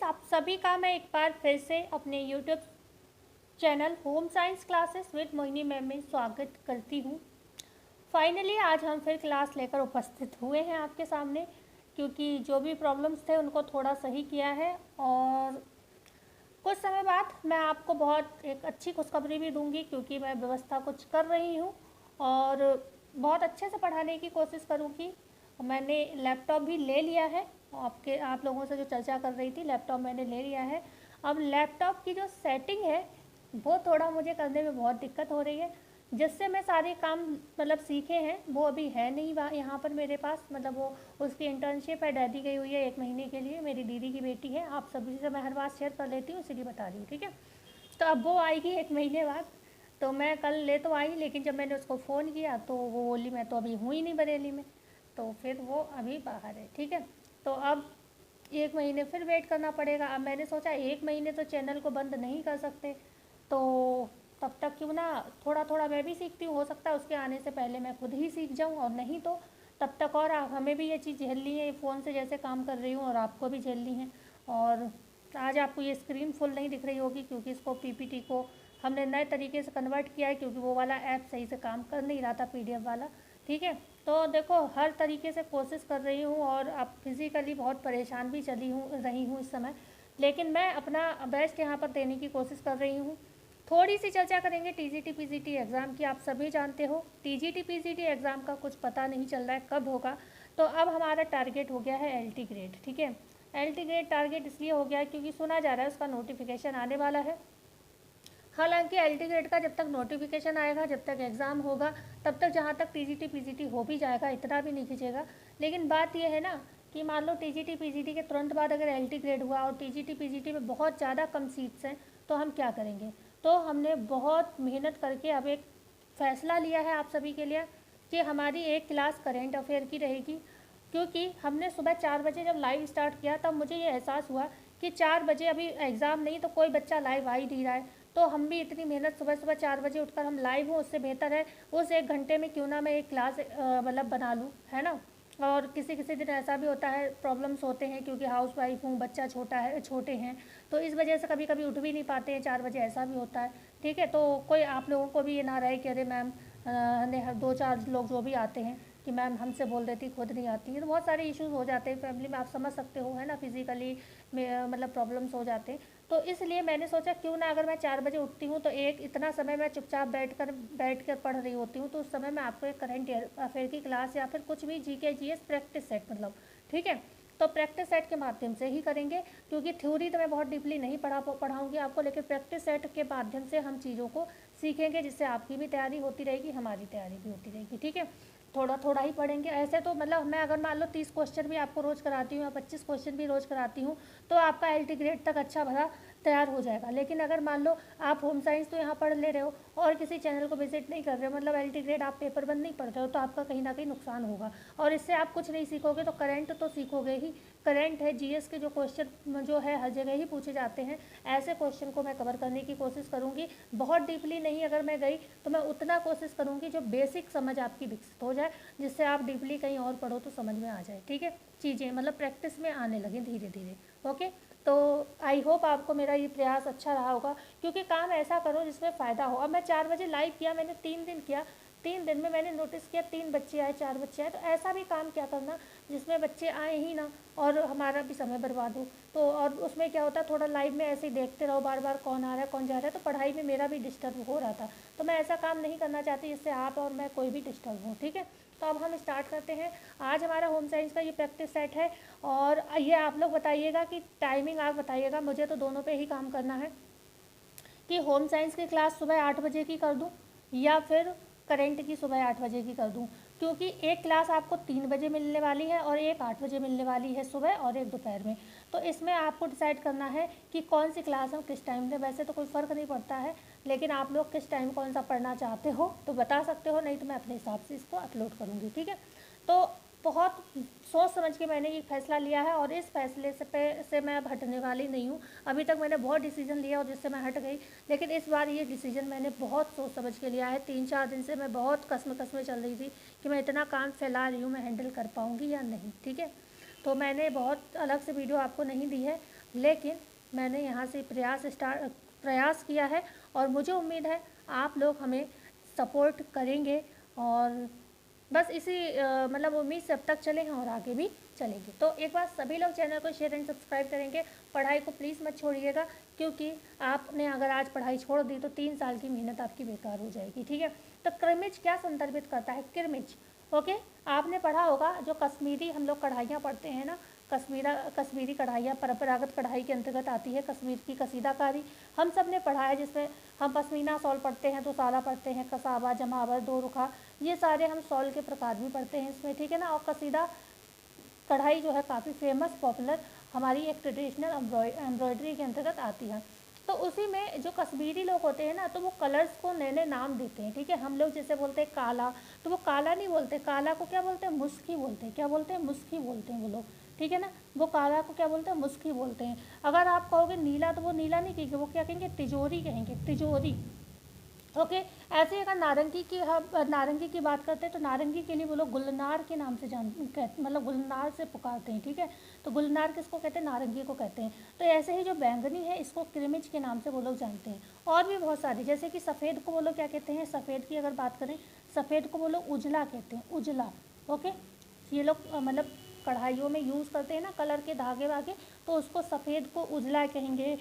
आप सभी का मैं एक बार फिर से अपने YouTube channel home science classes with Mohini ma'am में स्वागत करती हूँ। फाइनली आज हम फिर क्लास लेकर उपस्थित हुए हैं आपके सामने, क्योंकि जो भी प्रॉब्लम्स थे उनको थोड़ा सही किया है और कुछ समय बाद मैं आपको बहुत एक अच्छी खुशखबरी भी दूंगी, क्योंकि मैं व्यवस्था कुछ कर रही हूँ और बहुत अच्छे से पढ़ाने की कोशिश करूँगी। मैंने लैपटॉप भी ले लिया है, आप लोगों से जो चर्चा कर रही थी, लैपटॉप मैंने ले लिया है। अब लैपटॉप की जो सेटिंग है वो थोड़ा मुझे करने में बहुत दिक्कत हो रही है, जिससे मैं सारे काम मतलब सीखे हैं वो अभी है नहीं यहाँ पर मेरे पास। मतलब वो उसकी इंटर्नशिप है, दादी गई हुई है 1 महीने के लिए, मेरी दीदी की बेटी है। आप सभी से मैं हर बात शेयर कर लेती हूँ, इसीलिए बता रही हूँ, ठीक है। तो अब वो आएगी 1 महीने बाद। तो मैं कल ले तो आई, लेकिन जब मैंने उसको फ़ोन किया तो वो बोली मैं तो अभी हूँ ही नहीं बरेली में, तो फिर वो अभी बाहर है, ठीक है। तो अब 1 महीने फिर वेट करना पड़ेगा। अब मैंने सोचा 1 महीने तो चैनल को बंद नहीं कर सकते, तो तब तक क्यों ना थोड़ा थोड़ा मैं भी सीखती हूँ। हो सकता है उसके आने से पहले मैं खुद ही सीख जाऊँ, और नहीं तो तब तक और हमें भी ये चीज़ झेलनी है। फ़ोन से जैसे काम कर रही हूँ और आपको भी झेलनी है। और आज आपको ये स्क्रीन फुल नहीं दिख रही होगी, क्योंकि इसको पीपीटी को हमने नए तरीके से कन्वर्ट किया है, क्योंकि वो वाला ऐप सही से काम कर नहीं रहा था, पीडीएफ वाला, ठीक है। तो देखो हर तरीके से कोशिश कर रही हूँ, और अब फिज़िकली बहुत परेशान भी रही हूँ इस समय, लेकिन मैं अपना बेस्ट यहाँ पर देने की कोशिश कर रही हूँ। थोड़ी सी चर्चा करेंगे टीजीटी पीजीटी एग्ज़ाम की। आप सभी जानते हो टीजीटी पीजीटी एग्ज़ाम का कुछ पता नहीं चल रहा है कब होगा। तो अब हमारा टारगेट हो गया है एलटी ग्रेड, ठीक है। एलटी ग्रेड टारगेट इसलिए हो गया है क्योंकि सुना जा रहा है उसका नोटिफिकेशन आने वाला है। हालांकि एलटी ग्रेड का जब तक नोटिफिकेशन आएगा, जब तक एग्ज़ाम होगा, तब तक जहाँ तक टीजीटी पीजीटी हो भी जाएगा, इतना भी नहीं खींचेगा। लेकिन बात यह है ना कि मान लो टीजीटी पीजीटी के तुरंत बाद अगर एलटी ग्रेड हुआ और टीजीटी पीजीटी में बहुत ज़्यादा कम सीट्स हैं, तो हम क्या करेंगे। तो हमने बहुत मेहनत करके अब एक फ़ैसला लिया है आप सभी के लिए कि हमारी एक क्लास करेंट अफेयर की रहेगी। क्योंकि हमने सुबह 4 बजे जब लाइव स्टार्ट किया, तब मुझे ये एहसास हुआ कि 4 बजे अभी एग्ज़ाम नहीं, तो कोई बच्चा लाइव आ ही नहीं रहा है। तो हम भी इतनी मेहनत सुबह सुबह 4 बजे उठकर हम लाइव हों, उससे बेहतर है उस 1 घंटे में क्यों ना मैं एक क्लास मतलब बना लूँ, है ना। और किसी किसी दिन ऐसा भी होता है, प्रॉब्लम्स होते हैं, क्योंकि हाउस वाइफ हूँ, बच्चा छोटे हैं, तो इस वजह से कभी कभी उठ भी नहीं पाते हैं 4 बजे, ऐसा भी होता है, ठीक है। तो कोई आप लोगों को भी ये ना रहे कि अरे मैम ने 2-4 लोग जो भी आते हैं कि मैम हमसे बोल देती, खुद नहीं आती है। तो बहुत सारे इश्यूज हो जाते हैं फैमिली में, आप समझ सकते हो, है ना। फिजिकली में मतलब प्रॉब्लम्स हो जाते हैं। तो इसलिए मैंने सोचा क्यों ना अगर मैं 4 बजे उठती हूँ तो एक इतना समय मैं चुपचाप बैठ कर पढ़ रही होती हूँ, तो उस समय मैं आपको एक करंट अफेयर की क्लास या फिर कुछ भी जीके जीएस प्रैक्टिस सेट मतलब, ठीक है। तो प्रैक्टिस सेट के माध्यम से ही करेंगे, क्योंकि थ्योरी तो मैं बहुत डीपली नहीं पढ़ाऊँगी आपको, लेकिन प्रैक्टिस सेट के माध्यम से हम चीज़ों को सीखेंगे, जिससे आपकी भी तैयारी होती रहेगी, हमारी तैयारी भी होती रहेगी, ठीक है। थोड़ा थोड़ा ही पढ़ेंगे। ऐसे तो मतलब मैं अगर मान लो 30 क्वेश्चन भी आपको रोज़ कराती हूँ या 25 क्वेश्चन भी रोज़ कराती हूँ, तो आपका एलटी ग्रेड तक अच्छा भरा तैयार हो जाएगा। लेकिन अगर मान लो आप होम साइंस तो यहाँ पढ़ ले रहे हो और किसी चैनल को विजिट नहीं कर रहे हो, मतलब एलटी ग्रेड आप पेपर बंद नहीं पढ़ रहे हो, तो आपका कहीं ना कहीं नुकसान होगा, और इससे आप कुछ नहीं सीखोगे। तो करंट तो सीखोगे ही, करंट है, जीएस के जो क्वेश्चन जो है हर जगह ही पूछे जाते हैं, ऐसे क्वेश्चन को मैं कवर करने की कोशिश करूँगी। बहुत डीपली नहीं अगर मैं गई, तो मैं उतना कोशिश करूँगी जो बेसिक समझ आपकी विकसित हो जाए, जिससे आप डीपली कहीं और पढ़ो तो समझ में आ जाए, ठीक है। चीज़ें मतलब प्रैक्टिस में आने लगे धीरे धीरे, ओके। तो आई होप आपको मेरा ये प्रयास अच्छा रहा होगा, क्योंकि काम ऐसा करो जिसमें फ़ायदा हो। अब मैं 4 बजे लाइव किया, मैंने 3 दिन किया, 3 दिन में मैंने नोटिस किया 3 बच्चे आए, 4 बच्चे आए, तो ऐसा भी काम क्या करना जिसमें बच्चे आए ही ना और हमारा भी समय बर्बाद हो। तो और उसमें क्या होता है, थोड़ा लाइव में ऐसे ही देखते रहो बार बार कौन आ रहा है कौन जा रहा है, तो पढ़ाई में मेरा भी डिस्टर्ब हो रहा था। तो मैं ऐसा काम नहीं करना चाहती जिससे आप और मैं कोई भी डिस्टर्ब हो, ठीक है। तो अब हम स्टार्ट करते हैं। आज हमारा होम साइंस का ये प्रैक्टिस सेट है, और ये आप लोग बताइएगा कि टाइमिंग आप बताइएगा, मुझे तो दोनों पे ही काम करना है, कि होम साइंस की क्लास सुबह 8 बजे की कर दूं या फिर करेंट की सुबह 8 बजे की कर दूं। क्योंकि एक क्लास आपको 3 बजे मिलने वाली है और एक 8 बजे मिलने वाली है सुबह, और एक दोपहर में। तो इसमें आपको डिसाइड करना है कि कौन सी क्लास हम किस टाइम दें। वैसे तो कोई फ़र्क नहीं पड़ता है, लेकिन आप लोग किस टाइम कौन सा पढ़ना चाहते हो तो बता सकते हो, नहीं तो मैं अपने हिसाब से इसको अपलोड करूँगी, ठीक है। तो बहुत सोच समझ के मैंने ये फैसला लिया है, और इस फैसले से मैं अब हटने वाली नहीं हूँ। अभी तक मैंने बहुत डिसीजन लिया और जिससे मैं हट गई, लेकिन इस बार ये डिसीजन मैंने बहुत सोच समझ के लिया है। 3-4 दिन से मैं बहुत कसमें चल रही थी कि मैं इतना काम फैला रही हूँ, मैं हैंडल कर पाऊँगी या नहीं, ठीक है। तो मैंने बहुत अलग से वीडियो आपको नहीं दी है, लेकिन मैंने यहाँ से प्रयास किया है और मुझे उम्मीद है आप लोग हमें सपोर्ट करेंगे और बस इसी मतलब उम्मीद से अब तक चले हैं और आगे भी चलेंगे। तो एक बार सभी लोग चैनल को शेयर एंड सब्सक्राइब करेंगे। पढ़ाई को प्लीज़ मत छोड़िएगा, क्योंकि आपने अगर आज पढ़ाई छोड़ दी तो 3 साल की मेहनत आपकी बेकार हो जाएगी, ठीक है। तो क्रिमिज क्या संदर्भित करता है? किरमिज, ओके। आपने पढ़ा होगा जो कश्मीरी हम लोग कढ़ाइयाँ पढ़ते हैं ना, कश्मीरी कढ़ाइयाँ परंपरागत कढ़ाई के अंतर्गत आती है। कश्मीर की कसीदाकारी हम सब ने पढ़ा है, जिसमें हम पश्मीना शॉल पढ़ते हैं, दुसाला पढ़ते हैं, कसाबा, जमावर, दो रुखा, ये सारे हम शॉल के प्रकार भी पढ़ते हैं इसमें, ठीक है ना। और कसीदा कढ़ाई जो है काफ़ी फेमस पॉपुलर हमारी एक ट्रेडिशनल एम्ब्रॉयडरी के अंतर्गत आती है। तो उसी में जो कश्मीरी लोग होते हैं ना, तो वो कलर्स को नए नए नाम देते हैं, ठीक है। हम लोग जैसे बोलते हैं काला, तो वो काला नहीं बोलते, काला को क्या बोलते हैं? मुस्की बोलते हैं। क्या बोलते हैं? मुस्की बोलते हैं वो लोग, ठीक है ना। वो काला को क्या बोलते हैं? मुस्की बोलते हैं। अगर आप कहोगे नीला, तो वो नीला नहीं कहेंगे, वो क्या कहेंगे? तिजोरी कहेंगे, तिजोरी, ओके। ऐसे अगर नारंगी की बात करते हैं, तो नारंगी के लिए वो लोग गुलनार के नाम से मतलब गुलनार से पुकारते हैं, ठीक है। तो गुलनार किसको कहते हैं? नारंगी को कहते हैं। तो ऐसे ही जो बैंगनी है, इसको किरमिज के नाम से वो लोग जानते हैं। और भी बहुत सारी, जैसे कि सफ़ेद को वो लोग क्या कहते हैं? सफ़ेद की अगर बात करें, सफ़ेद को वो लोग उजला कहते हैं, उजला, ओके। ये लोग मतलब कढ़ाइयों में यूज़ करते हैं ना कलर के धागे वागे, तो उसको सफ़ेद को उजला कहेंगे,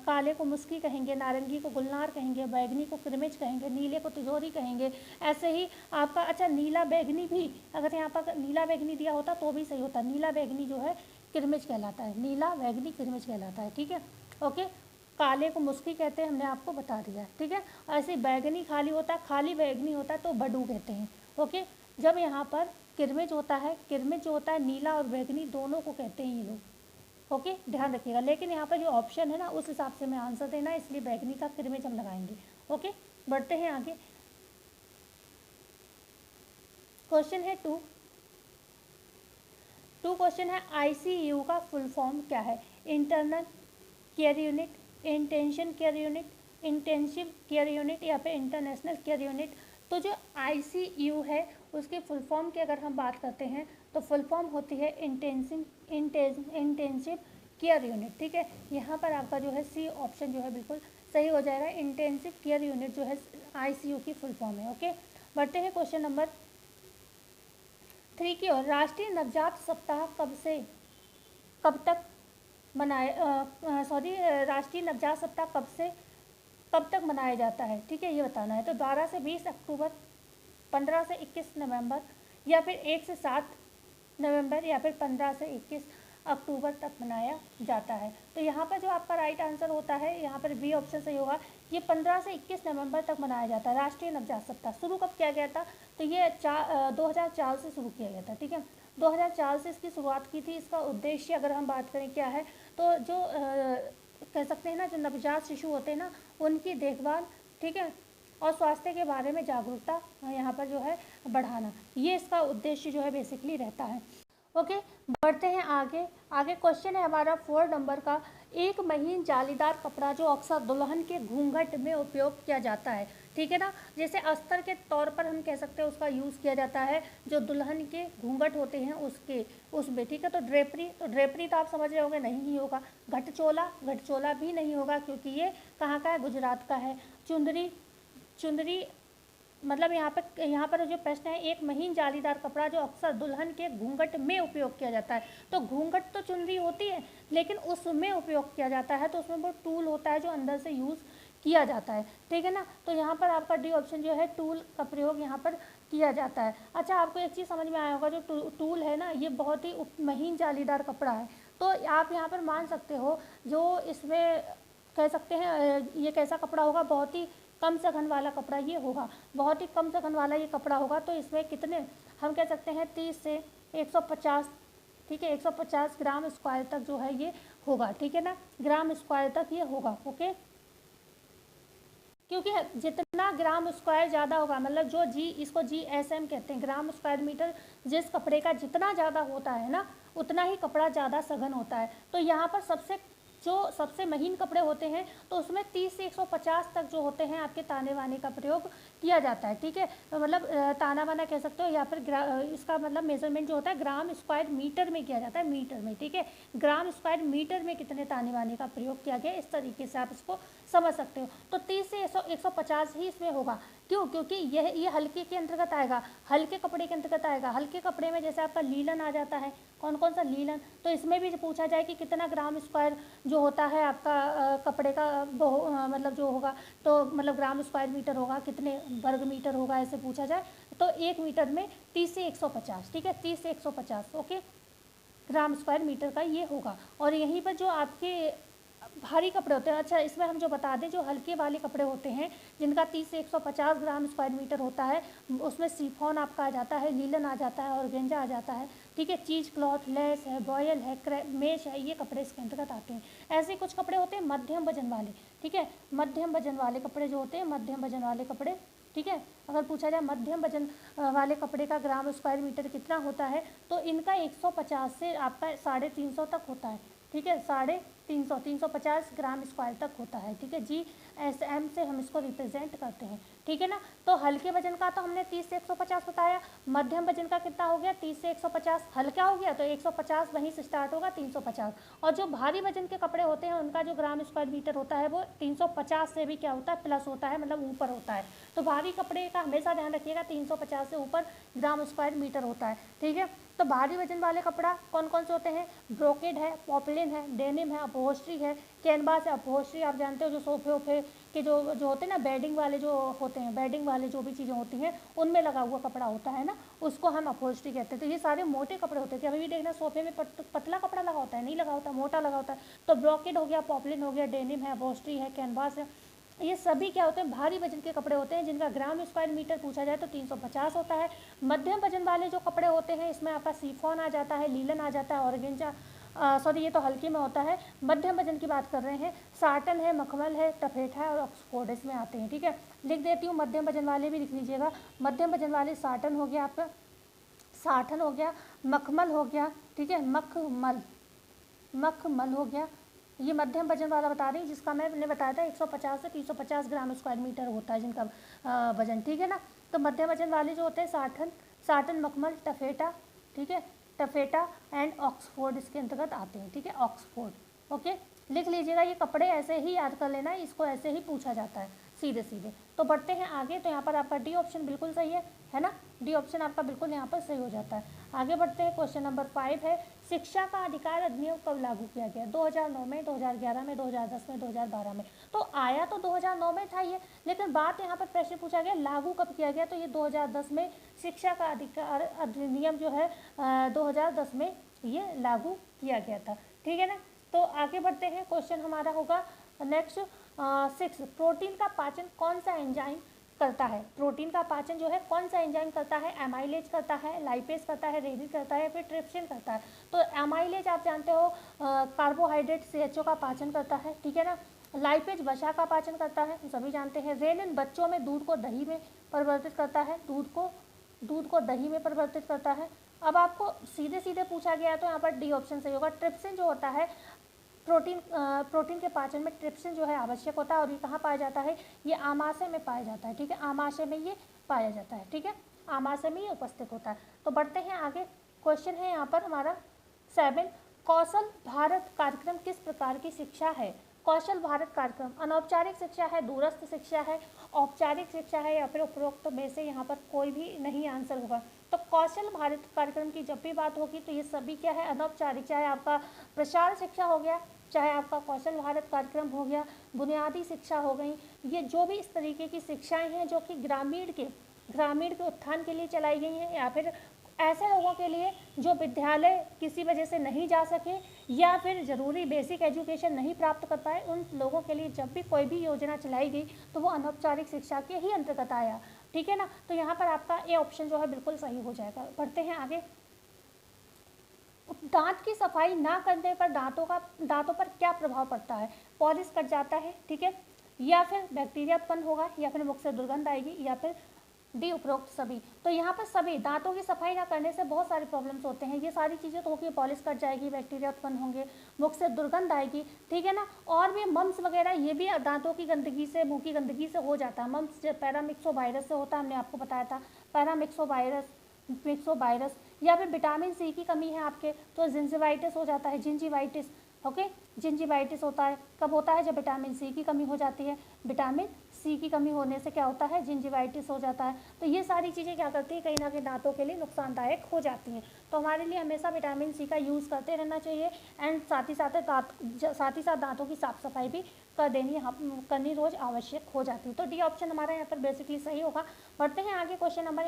काले को मुस्की कहेंगे, नारंगी को गुलनार कहेंगे, बैगनी को किरमिज कहेंगे, नीले को तिजोरी कहेंगे। ऐसे ही आपका अच्छा नीला बैगनी भी, अगर यहाँ पर नीला बैगनी दिया होता तो भी सही होता। नीला बैगनी जो है किरमिज कहलाता है, नीला बैगनी किरमिज कहलाता है, ठीक है, ओके। काले को मुस्की कहते हैं, हमने आपको बता दिया है, ठीक है। ऐसे बैगनी खाली होता है, खाली बैगनी होता है तो बडू कहते हैं, ओके। जब यहाँ पर किरमिज होता है, किरमिज जो होता है नीला और बैगनी दोनों को कहते हैं ये लोग, ओके, ध्यान रखिएगा। लेकिन यहाँ पर जो ऑप्शन है ना, उस हिसाब से मैं आंसर देना, इसलिए बैगनी का किरमिज हम लगाएंगे, ओके। बढ़ते हैं आगे। क्वेश्चन है 2 क्वेश्चन है ICU का फुल फॉर्म क्या है? Internal care unit, intention care unit, intensive care unit या फिर इंटरनेशनल केयर यूनिट। तो जो ICU है उसके फुल फॉर्म की अगर हम बात करते हैं तो फुल फॉर्म होती है इंटेंसिव केयर यूनिट, ठीक है। यहाँ पर आपका जो है सी ऑप्शन जो है बिल्कुल सही हो जाएगा। इंटेंसिव केयर यूनिट जो है ICU की फुल फॉर्म है, ओके। बढ़ते हैं क्वेश्चन नंबर 3 की ओर। राष्ट्रीय नवजात सप्ताह कब तक राष्ट्रीय नवजात सप्ताह कब तक मनाया जाता है, ठीक है, ये बताना है। तो 12 से 20 अक्टूबर, 15 से 21 नवंबर, या फिर 1 से 7 नवंबर, या फिर 15 से 21 अक्टूबर तक मनाया जाता है। तो यहाँ पर जो आपका राइट आंसर होता है, यहाँ पर बी ऑप्शन सही होगा। ये 15 से 21 नवंबर तक मनाया जाता है राष्ट्रीय नवजात सप्ताह। शुरू कब किया गया था? तो ये 2004 से शुरू किया गया था, ठीक है। 2004 से इसकी शुरुआत की थी। इसका उद्देश्य अगर हम बात करें क्या है, तो जो कह सकते हैं ना, जो नवजात शिशु होते हैं ना, उनकी देखभाल, ठीक है, और स्वास्थ्य के बारे में जागरूकता यहाँ पर जो है बढ़ाना, ये इसका उद्देश्य जो है बेसिकली रहता है, ओके। बढ़ते हैं आगे क्वेश्चन है हमारा 4 नंबर का। एक महीन जालीदार कपड़ा जो अक्सर दुल्हन के घूंघट में उपयोग किया जाता है, ठीक है ना। जैसे अस्तर के तौर पर हम कह सकते हैं उसका यूज़ किया जाता है, जो दुल्हन के घूंघट होते हैं उसमें, ठीक है। तो ड्रेपरी तो आप समझ रहे होंगे नहीं ही होगा। घटचोला भी नहीं होगा, क्योंकि ये कहाँ का है? गुजरात का है। चुंदरी मतलब यहाँ पर जो प्रश्न है, एक महीन जालीदार कपड़ा जो अक्सर दुल्हन के घूंघट में उपयोग किया जाता है। तो घूंघट तो चुंदरी होती है, लेकिन उसमें उपयोग किया जाता है, तो उसमें वो टूल होता है जो अंदर से यूज़ किया जाता है, ठीक है ना। तो यहाँ पर आपका डी ऑप्शन जो है, टूल का प्रयोग यहाँ पर किया जाता है। अच्छा, आपको एक चीज़ समझ में आया होगा, जो टूल है ना, ये बहुत ही महीन जालीदार कपड़ा है। तो आप यहाँ पर मान सकते हो, जो इसमें कह सकते हैं ये कैसा कपड़ा होगा? बहुत ही कम सघन वाला कपड़ा ये होगा, बहुत ही कम सघन वाला ये कपड़ा होगा। तो इसमें कितने हम कह सकते हैं 30 से 150, ठीक है, 150 ग्राम स्क्वायर तक जो है ये होगा, ठीक है ना, ग्राम स्क्वायर तक ये होगा, ओके। क्योंकि जितना ग्राम स्क्वायर ज़्यादा होगा, मतलब जो इसको GSM कहते हैं, ग्राम स्क्वायर मीटर, जिस कपड़े का जितना ज़्यादा होता है ना, उतना ही कपड़ा ज़्यादा सघन होता है। तो यहाँ पर सबसे जो सबसे महीन कपड़े होते हैं तो उसमें 30 से 150 तक जो होते हैं आपके ताने बाने का प्रयोग किया जाता है, ठीक है। तो मतलब ताना बाना कह सकते हो, या फिर इसका मतलब मेजरमेंट जो होता है ग्राम स्क्वायर मीटर में किया जाता है, मीटर में, ठीक है। ग्राम स्क्वायर मीटर में कितने ताने बाने का प्रयोग किया गया, इस तरीके से आप इसको समझ सकते हो। तो 30 से 150 ही इसमें होगा। क्यों? क्योंकि ये हल्के के अंतर्गत आएगा, हल्के कपड़े के अंतर्गत आएगा। हल्के कपड़े में जैसे आपका लीलन आ जाता है, कौन कौन सा लीलन, तो इसमें भी पूछा जाए कि कितना ग्राम स्क्वायर जो होता है आपका कपड़े का मतलब जो होगा, तो मतलब ग्राम स्क्वायर मीटर होगा, कितने वर्ग मीटर होगा, ऐसे पूछा जाए तो 1 मीटर में 30 से 150, ठीक है, 30 से 150 ओके, ग्राम स्क्वायर मीटर का ये होगा। और यहीं पर जो आपके भारी कपड़े होते हैं, अच्छा इसमें हम जो बता दें, जो हल्के वाले कपड़े होते हैं जिनका 30 से 150 ग्राम स्क्वायर मीटर होता है, उसमें सिफॉन आपका आ जाता है, लीलन आ जाता है, और गेंजा आ जाता है, ठीक है। चीज क्लॉथ, लेस है, बॉयल है, मेश है, ये कपड़े इसके अंतर्गत आते हैं। ऐसे कुछ कपड़े होते हैं मध्यम वजन वाले, ठीक है, मध्यम वजन वाले कपड़े जो होते हैं, मध्यम वजन वाले कपड़े, ठीक है। अगर पूछा जाए मध्यम वजन वाले कपड़े का ग्राम स्क्वायर मीटर कितना होता है, तो इनका 150 से आपका 350 तक होता है, ठीक है, 350 ग्राम स्क्वायर तक होता है, ठीक है। GSM से हम इसको रिप्रेजेंट करते हैं, ठीक है ना। तो हल्के वजन का तो हमने 30 से 150 बताया, मध्यम वजन का कितना हो गया 30 से 150, हल्का हो गया तो 150 वहीं से स्टार्ट होगा 350, और जो भारी वजन के कपड़े होते हैं उनका जो ग्राम स्क्वायर मीटर होता है वो 350 से भी क्या होता है, प्लस होता है, मतलब ऊपर होता है। तो भारी कपड़े का हमेशा ध्यान रखिएगा, 350 से ऊपर ग्राम स्क्वायर मीटर होता है, ठीक है। तो भारी वजन वाले कपड़ा कौन कौन से होते हैं, ब्रोकेड है, पॉपलिन है, डेनिम है, अपहोस्ट्री है, कैनवास है। अपहोस्ट्री आप जानते हो जो सोफे वोफे के जो होते हैं ना, बेडिंग वाले जो होते हैं, बेडिंग वाले जो भी चीज़ें होती हैं उनमें लगा हुआ कपड़ा होता है ना, उसको हम अपहोस्ट्री कहते हैं। तो ये सारे मोटे कपड़े होते हैं, कि अभी भी देखना सोफे में पतला कपड़ा लगा होता है, नहीं लगा होता, मोटा लगा होता है। तो ब्रोकेड हो गया, पॉपलिन हो गया, डेनिम है, अपहोस्ट्री है, कैनवास है, ये सभी क्या होते हैं, भारी वजन के कपड़े होते हैं, जिनका ग्राम स्क्वायर मीटर पूछा जाए तो 350 होता है। मध्यम वजन वाले जो कपड़े होते हैं, इसमें आपका सिफॉन आ जाता है, लीलन आ जाता है, ऑर्गेंजा, सॉरी ये तो हल्के में होता है, मध्यम वजन की बात कर रहे हैं, साटन है, मखमल है, टफेठा है और ऑक्सफोर्ड इसमें आते हैं, ठीक है। लिख देती हूँ, मध्यम वजन वाले भी लिख लीजिएगा। मध्यम वजन वाले साटन हो गया आपका, साटन हो गया, मखमल हो गया, ठीक है, मखमल हो गया, ये मध्यम वजन वाला बता रही हूँ, जिसका मैंने बताया था 150 से 350 ग्राम स्क्वायर मीटर होता है जिनका वजन, ठीक है ना। तो मध्यम वजन वाले जो होते हैं साटन, मखमल, टफेटा, ठीक है, टफेटा एंड ऑक्सफोर्ड इसके अंतर्गत आते हैं, ठीक है, ऑक्सफोर्ड ओके। लिख लीजिएगा, ये कपड़े ऐसे ही याद कर लेना, इसको ऐसे ही पूछा जाता है सीधे सीधे। तो बढ़ते हैं आगे, तो यहाँ पर आपका डी ऑप्शन बिल्कुल सही है ना, डी ऑप्शन आपका बिल्कुल यहाँ पर सही हो जाता है। आगे बढ़ते हैं, क्वेश्चन नंबर 5 है, शिक्षा का अधिकार अधिनियम कब लागू किया गया, 2009 में, 2011 में, 2010 में, 2012 में। तो आया तो 2009 में था ये, लेकिन बात यहाँ पर प्रश्न पूछा गया लागू कब किया गया, तो ये 2010 में शिक्षा का अधिकार अधिनियम जो है 2010 में ये लागू किया गया था, ठीक है ना। तो आगे बढ़ते हैं, क्वेश्चन हमारा होगा नेक्स्ट 6, प्रोटीन का पाचन कौन सा एंजाइम करता है, प्रोटीन का पाचन जो है कौन सा एंजाइम करता है, एमाइलेज करता है, लाइपेज करता है, रेनिन करता है, फिर ट्रिप्सिन करता है। तो एमाइलेज आप जानते हो कार्बोहाइड्रेट CHO का पाचन करता है, ठीक है ना। लाइपेज वसा का पाचन करता है, सभी जानते हैं। रेनिन बच्चों में दूध को दही में परिवर्तित करता है, दूध को दही में परिवर्तित करता है। अब आपको सीधे सीधे पूछा गया है तो यहाँ पर डी ऑप्शन सही होगा। ट्रिप्सिन जो होता है, प्रोटीन के पाचन में ट्रिप्सिन जो है आवश्यक होता है, और ये कहाँ पाया जाता है, ये आमाशय में पाया जाता है, ठीक है, आमाशय में ये पाया जाता है, ठीक है, आमाशय में ये उपस्थित होता है। तो बढ़ते हैं आगे, क्वेश्चन है यहाँ पर हमारा 7, कौशल भारत कार्यक्रम किस प्रकार की शिक्षा है, कौशल भारत कार्यक्रम अनौपचारिक शिक्षा है, दूरस्थ शिक्षा है, औपचारिक शिक्षा है, या फिर उपरोक्त में से यहाँ पर कोई भी नहीं आंसर होगा। तो कौशल भारत कार्यक्रम की जब भी बात होगी तो ये सभी क्या है, अनौपचारिक, चाहे आपका प्रसार शिक्षा हो गया, चाहे आपका कौशल भारत कार्यक्रम हो गया, बुनियादी शिक्षा हो गई, ये जो भी इस तरीके की शिक्षाएं हैं जो कि ग्रामीण के उत्थान के लिए चलाई गई हैं, या फिर ऐसे लोगों के लिए जो विद्यालय किसी वजह से नहीं जा सके या फिर ज़रूरी बेसिक एजुकेशन नहीं प्राप्त कर पाए, उन लोगों के लिए जब भी कोई भी योजना चलाई गई तो वो अनौपचारिक शिक्षा के ही अंतर्गत आया, ठीक है ना। तो यहाँ पर आपका ए ऑप्शन जो है बिल्कुल सही हो जाएगा। बढ़ते हैं आगे, दांत की सफाई ना करने पर दांतों पर क्या प्रभाव पड़ता है, पॉलिश कट जाता है, ठीक है, या फिर बैक्टीरिया उत्पन्न होगा, या फिर मुख से दुर्गंध आएगी, या फिर डी उपरोक्त सभी। तो यहाँ पर सभी दांतों की सफाई ना करने से बहुत सारे प्रॉब्लम्स होते हैं। ये सारी चीज़ें तो होगी, पॉलिश कट जाएगी, बैक्टीरिया उत्पन्न होंगे, मुख से दुर्गंध आएगी, ठीक है ना। और भी मम्स वगैरह ये भी दांतों की गंदगी से, मुंह की गंदगी से हो जाता है। मम्स पैरामिक्सोवायरस से होता है, हमने आपको बताया था। पैरामिक्सोवायरस या फिर विटामिन सी की कमी है आपके तो जिंजिवाइटिस हो जाता है, जिंजिवाइटिस। ओके, जिंजिवाइटिस होता है कब होता है, जब विटामिन सी की कमी हो जाती है। विटामिन सी की कमी होने से क्या होता है, जिंजिवाइटिस हो जाता है। तो ये सारी चीज़ें क्या करती है, कहीं ना कहीं दांतों के लिए नुकसानदायक हो जाती हैं। तो हमारे लिए हमेशा विटामिन सी का यूज़ करते रहना चाहिए। एंड साथ ही साथ दांतों की साफ सफाई भी करनी रोज आवश्यक हो जाती है। तो डी ऑप्शन हमारा यहाँ पर बेसिकली सही होगा। बढ़ते हैं आगे, क्वेश्चन नंबर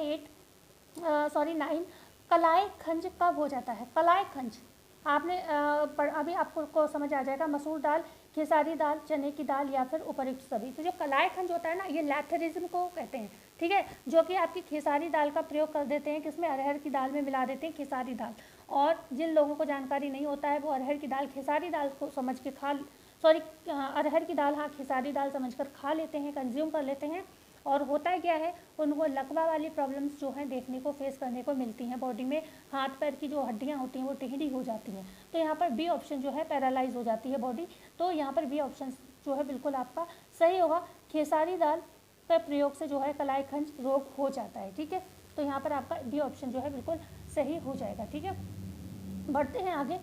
9। कलाई खंज कब हो जाता है। कलाई खंज आपने अभी आपको समझ आ जाएगा। मसूर दाल, खेसारी दाल, चने की दाल या फिर उपयुक्त सभी। तो जो कलाई खंज होता है ना, ये लैथरिज्म को कहते हैं, ठीक है, जो कि आपकी खेसारी दाल का प्रयोग कर देते हैं, किसमें, अरहर की दाल में मिला देते हैं खेसारी दाल। और जिन लोगों को जानकारी नहीं होता है वो अरहर की दाल खेसारी दाल को समझ के अरहर की दाल, हाँ, खेसारी दाल समझकर खा लेते हैं, कंज्यूम कर लेते हैं। और होता है क्या है, उनको लकवा वाली प्रॉब्लम्स जो हैं देखने को, फेस करने को मिलती हैं। बॉडी में हाथ पैर की जो हड्डियां होती हैं वो टेढ़ी हो जाती हैं। तो यहाँ पर बी ऑप्शन जो है, पैरालाइज हो जाती है बॉडी। तो यहाँ पर बी ऑप्शन जो है बिल्कुल आपका सही होगा। खेसारी दाल के प्रयोग से जो है कलाई खंज रोग हो जाता है, ठीक है। तो यहाँ पर आपका बी ऑप्शन जो है बिल्कुल सही हो जाएगा, ठीक है। बढ़ते हैं आगे,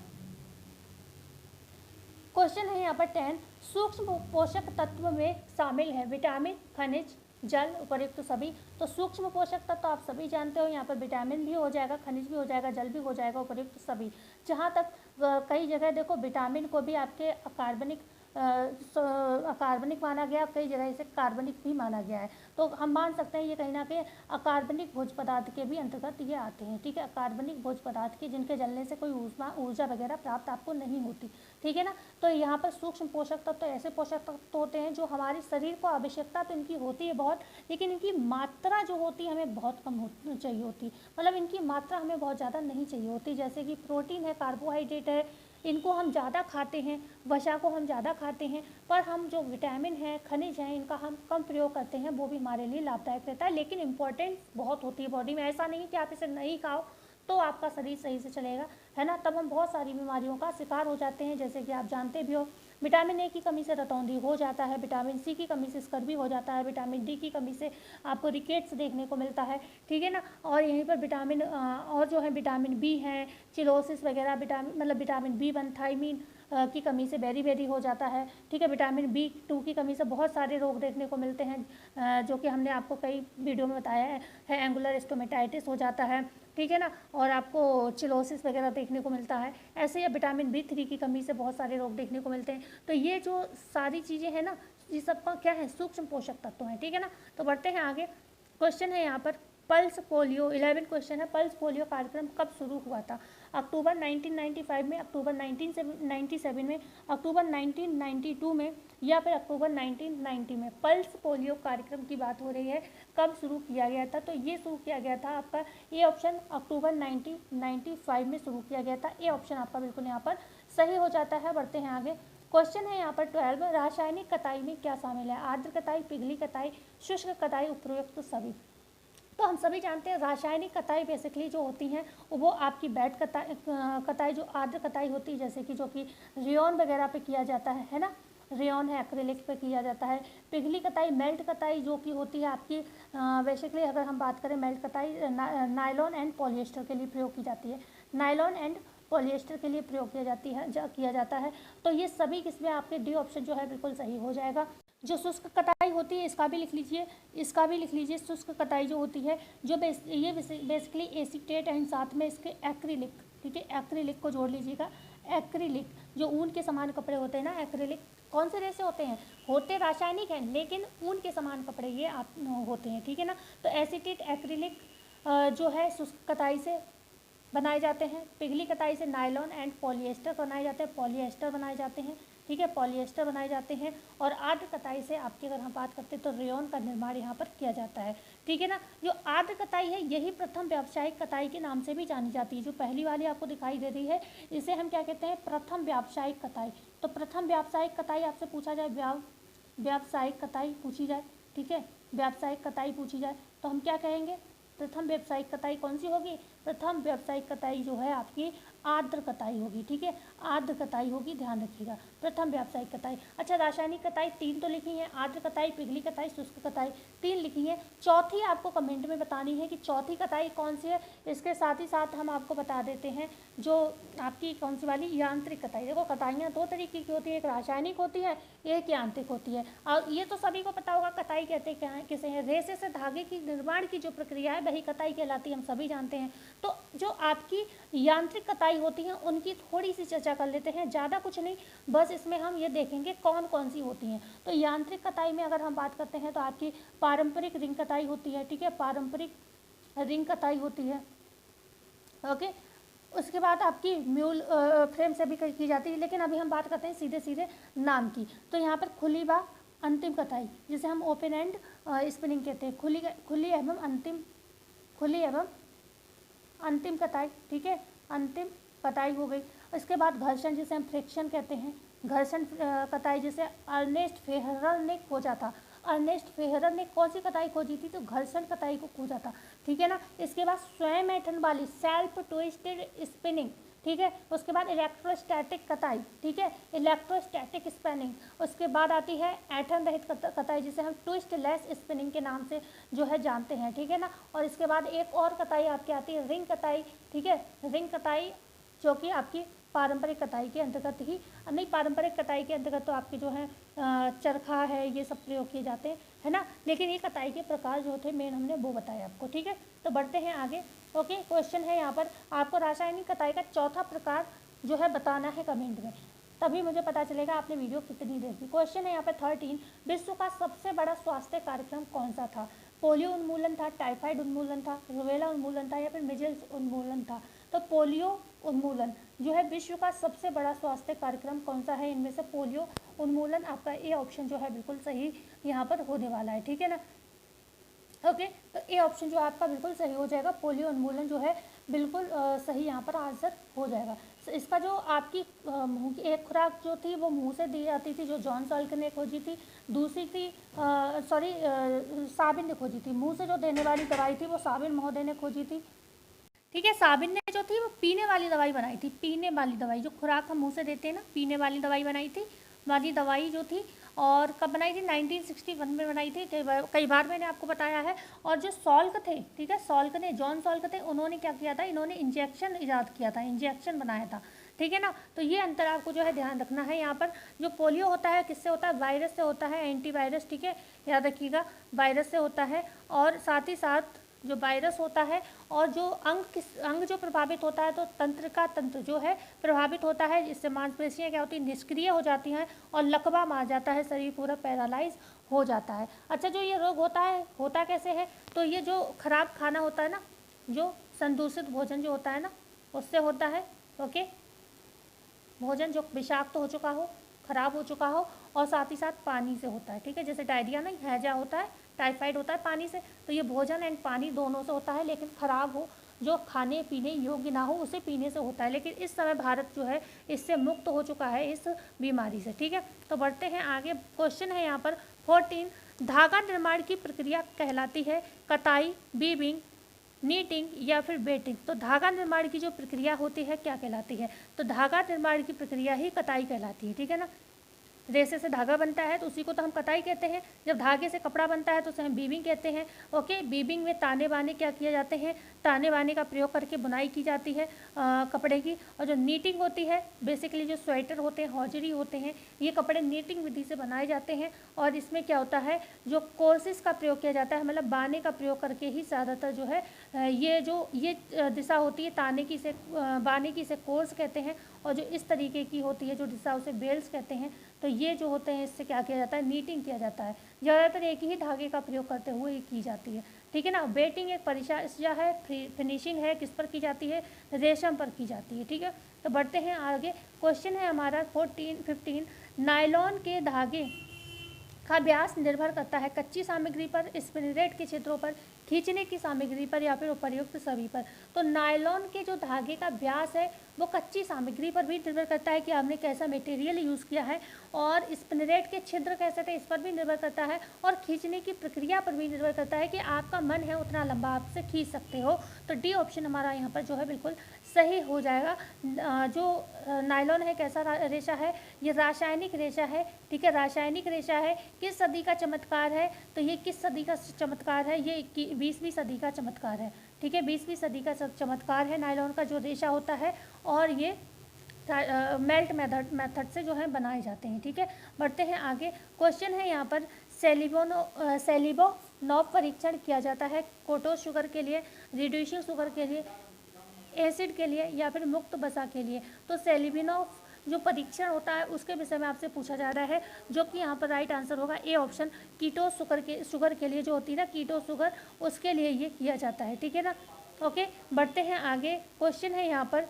क्वेश्चन है यहाँ पर 10। सूक्ष्म पोषक तत्व में शामिल है विटामिन, खनिज, जल, उपयुक्त सभी। तो सूक्ष्म पोषक तत्व तो आप सभी जानते हो, यहाँ पर विटामिन भी हो जाएगा, खनिज भी हो जाएगा, जल भी हो जाएगा, उपयुक्त सभी। जहाँ तक कई जगह देखो विटामिन को भी आपके अकार्बनिक माना गया, कई जगह इसे कार्बनिक भी माना गया है। तो हम मान सकते हैं ये कहीं ना कहीं अकार्बनिक भोज्य पदार्थ के भी अंतर्गत ये आते हैं, ठीक है। अकार्बनिक भोज्य पदार्थ के जिनके जलने से कोई ऊर्जा वगैरह प्राप्त आपको नहीं होती, ठीक है ना। तो यहाँ पर सूक्ष्म पोषक तत्व तो ऐसे पोषक तत्व होते हैं जो हमारे शरीर को आवश्यकता तो इनकी होती है बहुत, लेकिन इनकी मात्रा जो होती है हमें बहुत कम चाहिए होती, मतलब इनकी मात्रा हमें बहुत ज़्यादा नहीं चाहिए होती। जैसे कि प्रोटीन है, कार्बोहाइड्रेट है, इनको हम ज़्यादा खाते हैं, वसा को हम ज़्यादा खाते हैं, पर हम जो विटामिन है, खनिज हैं, इनका हम कम प्रयोग करते हैं, वो भी हमारे लिए लाभदायक रहता है। लेकिन इंपॉर्टेंट बहुत होती है बॉडी में। ऐसा नहीं कि आप इसे नहीं खाओ तो आपका शरीर सही से चलेगा, है ना। तब हम बहुत सारी बीमारियों का शिकार हो जाते हैं। जैसे कि आप जानते भी हो, विटामिन ए की कमी से रतौंधी हो जाता है, विटामिन सी की कमी से स्कर्वी हो जाता है, विटामिन डी की कमी से आपको रिकेट्स देखने को मिलता है, ठीक है ना। और यहीं पर और जो है विटामिन बी है, चिलोसिस वगैरह, विटामिन B1, थायमीन की कमी से बेरी हो जाता है, ठीक है। विटामिन B2 की कमी से बहुत सारे रोग देखने को मिलते हैं, जो कि हमने आपको कई वीडियो में बताया है। एंगुलर स्टोमेटाइटिस हो जाता है, ठीक है ना, और आपको चिलोसिस वगैरह देखने को मिलता है। ऐसे ही विटामिन B3 की कमी से बहुत सारे रोग देखने को मिलते हैं। तो ये जो सारी चीज़ें हैं ना, ये सबका क्या है, सूक्ष्म पोषक तत्व हैं, ठीक है ना। तो बढ़ते हैं आगे, क्वेश्चन है यहाँ पर पल्स पोलियो, 11 क्वेश्चन है। पल्स पोलियो कार्यक्रम कब शुरू हुआ था। अक्टूबर 1995 में, अक्टूबर 1997 में, अक्टूबर 1992 में या फिर अक्टूबर 1990 में। पल्स पोलियो कार्यक्रम की बात हो रही है, कब शुरू किया गया था। तो ये शुरू किया गया था आपका ए ऑप्शन, अक्टूबर 1995 में शुरू किया गया था। ए ऑप्शन आपका बिल्कुल यहाँ पर सही हो जाता है। बढ़ते हैं आगे, क्वेश्चन है यहाँ पर 12। रासायनिक कताई में क्या शामिल है। आर्द्र कताई, पिघली कताई, शुष्क कताई, उपयुक्त सभी। तो हम सभी जानते हैं रासायनिक कताई बेसिकली जो होती हैं वो आपकी बेड कताई जो आर्द्र कताई होती है, जैसे कि जो कि रेयॉन वगैरह पे किया जाता है ना, रेयॉन है, एक्रिलिक पे किया जाता है। पिघली कताई, मेल्ट कताई जो कि होती है आपकी बेसिकली अगर हम बात करें मेल्ट कताई नायलॉन एंड पॉलिएस्टर के लिए प्रयोग की जाती है, नायलॉन एंड पॉलिएस्टर के लिए प्रयोग किया जाता है। तो ये सभी किसमें आपके डी ऑप्शन जो है बिल्कुल सही हो जाएगा। जो शुष्क कताई होती है इसका भी लिख लीजिए, शुष्क कताई जो होती है जो ये बेसिकली एसीटेट एंड साथ में इसके एक्रिलिक, ठीक है, एक्रिलिक को जोड़ लीजिएगा। एक्रिलिक जो ऊन के समान कपड़े होते हैं ना, एक्रिलिक कौन से रेसे होते रासायनिक हैं लेकिन ऊन के समान कपड़े ये आप होते हैं, ठीक है ना। तो एसीटेट एक्रिलिक जो है शुष्क कताई से बनाए जाते हैं, पिघली कताई से नायलॉन एंड पॉलिएस्टर बनाए जाते हैं, ठीक है, पॉलिएस्टर बनाए जाते हैं। और आर्द्र कताई से आपकी अगर हम बात करते हैं तो रेयॉन का निर्माण यहाँ पर किया जाता है, ठीक है ना। जो आर्द्र कताई है यही प्रथम व्यावसायिक कताई के नाम से भी जानी जाती है। जो पहली वाली आपको दिखाई दे रही है इसे हम क्या कहते हैं, प्रथम व्यावसायिक कताई। तो प्रथम व्यावसायिक कताई आपसे पूछा जाए, व्यावसायिक कताई पूछी जाए, ठीक है, व्यावसायिक कताई पूछी जाए तो हम क्या कहेंगे, प्रथम व्यावसायिक कताई कौन सी होगी, प्रथम व्यावसायिक कताई जो है आपकी आर्द्र कताई होगी, ठीक है, आर्द्र कताई होगी, ध्यान रखिएगा, प्रथम व्यावसायिक कताई। अच्छा, रासायनिक कताई 3 तो लिखी है, आर्द्र कताई, पिघली कताई, शुष्क कताई, 3 लिखी है। चौथी आपको कमेंट में बतानी है कि चौथी कताई कौन सी है। इसके साथ ही साथ हम आपको बता देते हैं जो आपकी कौन सी वाली, यांत्रिक कताई। देखो कताइयाँ 2 तरीके की होती है, एक रासायनिक होती है, एक यांत्रिक होती है। और ये तो सभी को पता होगा कताई कहते क्या है, किसे हैं, रेशे से धागे की निर्माण की जो प्रक्रिया है वही कताई कहलाती है, हम सभी जानते हैं। तो जो आपकी यांत्रिक कताई होती हैं उनकी थोड़ी सी चर्चा कर लेते हैं, ज़्यादा कुछ नहीं, बस इसमें हम ये देखेंगे कौन कौन सी होती हैं। तो यांत्रिक कताई में अगर हम बात करते हैं तो आपकी पारंपरिक रिंग कताई होती है, ठीक है, पारंपरिक रिंग कताई होती है, ओके। उसके बाद आपकी म्यूल फ्रेम से भी की जाती है, लेकिन अभी हम बात करते हैं सीधे सीधे नाम की। तो यहाँ पर खुली व अंतिम कताई, जिसे हम ओपन एंड स्पिनिंग कहते हैं, खुली एवं अंतिम कताई, ठीक है, अंतिम कताई हो गई। इसके बाद घर्षण, जिसे हम फ्रिक्शन कहते हैं, घर्षण कताई, जिसे अर्नेस्ट फेहरर ने खोजा था। अर्नेस्ट फेहरर ने कौन सी कताई खोजी थी, तो घर्षण कताई को खोजा था, ठीक है ना। इसके बाद स्वयं ऐंठन वाली, सेल्फ ट्विस्टेड स्पिनिंग, ठीक है। उसके बाद इलेक्ट्रोस्टैटिक कताई, ठीक है, इलेक्ट्रोस्टैटिक स्पिनिंग। उसके बाद आती है ऐंठन रहित कताई, जिसे हम ट्विस्ट लेस स्पिनिंग के नाम से जो है जानते हैं, ठीक है ना। और इसके बाद एक और कताई आपकी आती है रिंग कताई, ठीक है, रिंग कताई, जो कि आपकी पारंपरिक कताई के अंतर्गत ही नहीं, पारंपरिक कताई के अंतर्गत तो आपके जो है चरखा है, ये सब प्रयोग किए जाते हैं, है ना। लेकिन ये कताई के प्रकार जो थे मेन हमने वो बताया आपको, ठीक है। तो बढ़ते हैं आगे, ओके। क्वेश्चन है यहाँ पर, आपको रासायनिक कताई का चौथा प्रकार जो है बताना है कमेंट में, तभी मुझे पता चलेगा आपने वीडियो कितनी देखी। क्वेश्चन है यहाँ पर 13, विश्व का सबसे बड़ा स्वास्थ्य कार्यक्रम कौन सा था। पोलियो उन्मूलन था, टाइफाइड उन्मूलन था, रूबेला उन्मूलन था, या फिर मिजल्स उन्मूलन था। तो पोलियो उन्मूलन जो है विश्व का सबसे बड़ा स्वास्थ्य कार्यक्रम कौन सा है, इनमें से पोलियो उन्मूलन आपका ए ऑप्शन जो है बिल्कुल सही यहाँ पर होने वाला है, ठीक है ना, ओके। तो ए ऑप्शन जो आपका बिल्कुल सही हो जाएगा, पोलियो उन्मूलन जो है बिल्कुल सही यहाँ पर आंसर हो जाएगा। इसका जो आपकी मुँह की एक खुराक जो थी वो मुंह से दी जाती थी, जो जॉन सॉल्क ने खोजी थी। दूसरी थी साबिन ने खोजी थी, मुंह से जो देने वाली दवाई थी वो साबिन महोदय ने खोजी थी, ठीक है। साबिन ने जो थी वो पीने वाली दवाई बनाई थी, पीने वाली दवाई, जो खुराक हम मुंह से देते हैं ना, पीने वाली दवाई बनाई थी, वाली दवाई जो थी। और कब बनाई थी, 1961 में बनाई थी, कई बार मैंने आपको बताया है। और जो सॉल्क थे, ठीक है, सॉल्क ने, जॉन सॉल्क थे, उन्होंने क्या किया था, इन्होंने इंजेक्शन ईजाद किया था, इंजेक्शन बनाया था, ठीक है ना। तो ये अंतर आपको जो है ध्यान रखना है। यहाँ पर जो पोलियो होता है किससे होता है, वायरस से होता है, एंटीवायरस, ठीक है, याद रखिएगा, वायरस से होता है। और साथ ही साथ जो वायरस होता है और जो अंग जो प्रभावित होता है, तो तंत्रिका तंत्र जो है प्रभावित होता है, जिससे मांसपेशियाँ क्या होती हैं, निष्क्रिय हो जाती हैं और लकवा मार जाता है, शरीर पूरा पैरालाइज हो जाता है। अच्छा, जो ये रोग होता है, होता कैसे है, तो ये जो खराब खाना होता है ना, जो संदूषित भोजन जो होता है ना, उससे होता है, ओके। भोजन जो विषाक्त हो चुका हो, खराब हो चुका हो, और साथ ही साथ पानी से होता है, ठीक है। जैसे डायरिया नहीं, हैजा होता है, टाइफाइड होता है पानी से, तो ये भोजन एंड पानी दोनों से होता है, लेकिन खराब हो, जो खाने पीने योग्य ना हो, उसे पीने से होता है। लेकिन इस समय भारत जो है इससे मुक्त हो चुका है, इस बीमारी से, ठीक है। तो बढ़ते हैं आगे, क्वेश्चन है यहाँ पर 14, धागा निर्माण की प्रक्रिया कहलाती है कताई, वीविंग, नीटिंग या फिर बेटिंग। तो धागा निर्माण की जो प्रक्रिया होती है क्या कहलाती है, तो धागा निर्माण की प्रक्रिया ही कताई कहलाती है, ठीक है ना। रेशे से धागा बनता है तो उसी को तो हम कताई कहते हैं। जब धागे से कपड़ा बनता है तो उसे हम वीविंग कहते हैं, ओके। वीविंग में ताने बाने क्या किए जाते हैं, ताने बाने का प्रयोग करके बुनाई की जाती है कपड़े की। और जो नीटिंग होती है, बेसिकली जो स्वेटर होते हैं, हौजरी होते हैं, ये कपड़े नीटिंग विधि से बनाए जाते हैं। और इसमें क्या होता है, जो कोर्सेस का प्रयोग किया जाता है, मतलब बाने का प्रयोग करके ही ज़्यादातर जो है ये दिशा होती है ताने की, से बाने की, से कोर्स कहते हैं। और जो इस तरीके की होती है जो दिशा, उसे बेल्स कहते हैं। तो ये जो होते हैं इससे क्या किया जाता है, नीटिंग किया जाता है। ज़्यादातर एक ही धागे का प्रयोग करते हुए ये की जाती है, ठीक है ना। बेटिंग एक परिचर्या है, फिनिशिंग है, किस पर की जाती है, रेशम पर की जाती है, ठीक है। तो बढ़ते हैं आगे, क्वेश्चन है हमारा 15, नायलॉन के धागे का व्यास निर्भर करता है कच्ची सामग्री पर, स्पिन रेट के क्षेत्रों पर खींचने की सामग्री पर या फिर उपर्युक्त सभी पर। तो नायलॉन के जो धागे का व्यास है वो कच्ची सामग्री पर भी निर्भर करता है कि आपने कैसा मटेरियल यूज़ किया है, और स्पिनरेट के छिद्र कैसे थे इस पर भी निर्भर करता है, और खींचने की प्रक्रिया पर भी निर्भर करता है कि आपका मन है उतना लंबा आपसे खींच सकते हो। तो डी ऑप्शन हमारा यहाँ पर जो है बिल्कुल सही हो जाएगा। जो नायलॉन है कैसा रेशा है, ये रासायनिक रेशा है, ठीक है, रासायनिक रेशा है। किस सदी का चमत्कार है, तो ये किस सदी का चमत्कार है, ये 20वीं सदी का चमत्कार है, ठीक है, 20वीं सदी का चमत्कार है नायलॉन का जो रेशा होता है, और ये मेल्ट मेथड से जो है बनाए जाते हैं, ठीक है। बढ़ते हैं आगे। क्वेश्चन है यहाँ पर सेलिबोनॉफ परीक्षण किया जाता है कोटोज शुगर के लिए, रिड्यूसिंग शुगर के लिए, एसिड के लिए या फिर मुक्त वसा के लिए। तो सेलिबोनॉफ जो परीक्षण होता है उसके विषय में आपसे पूछा जा रहा है, जो कि यहाँ पर राइट आंसर होगा ए ऑप्शन, कीटो शुगर के लिए जो होती है ना कीटो शुगर, उसके लिए ये किया जाता है, ठीक है ना। ओके, बढ़ते हैं आगे। क्वेश्चन है यहाँ पर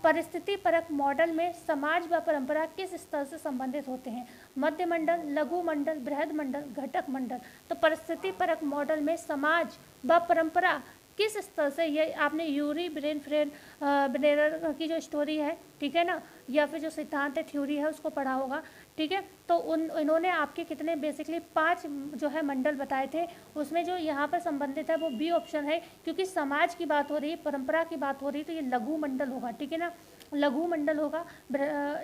परिस्थिति परक मॉडल में समाज व परंपरा किस स्तर से संबंधित होते हैं, मध्य मंडल, लघु मंडल, बृहद मंडल, घटक मंडल। तो परिस्थिति परक मॉडल में समाज व परंपरा किस स्तर से, ये आपने यूरी ब्रेनर की जो स्टोरी है, ठीक है ना, या फिर जो सिद्धांत है थ्योरी है उसको पढ़ा होगा, ठीक है। तो इन्होंने आपके कितने बेसिकली 5 जो है मंडल बताए थे, उसमें जो यहाँ पर संबंधित है वो बी ऑप्शन है, क्योंकि समाज की बात हो रही है, परंपरा की बात हो रही है, तो ये लघु मंडल होगा, ठीक है ना, लघु मंडल होगा,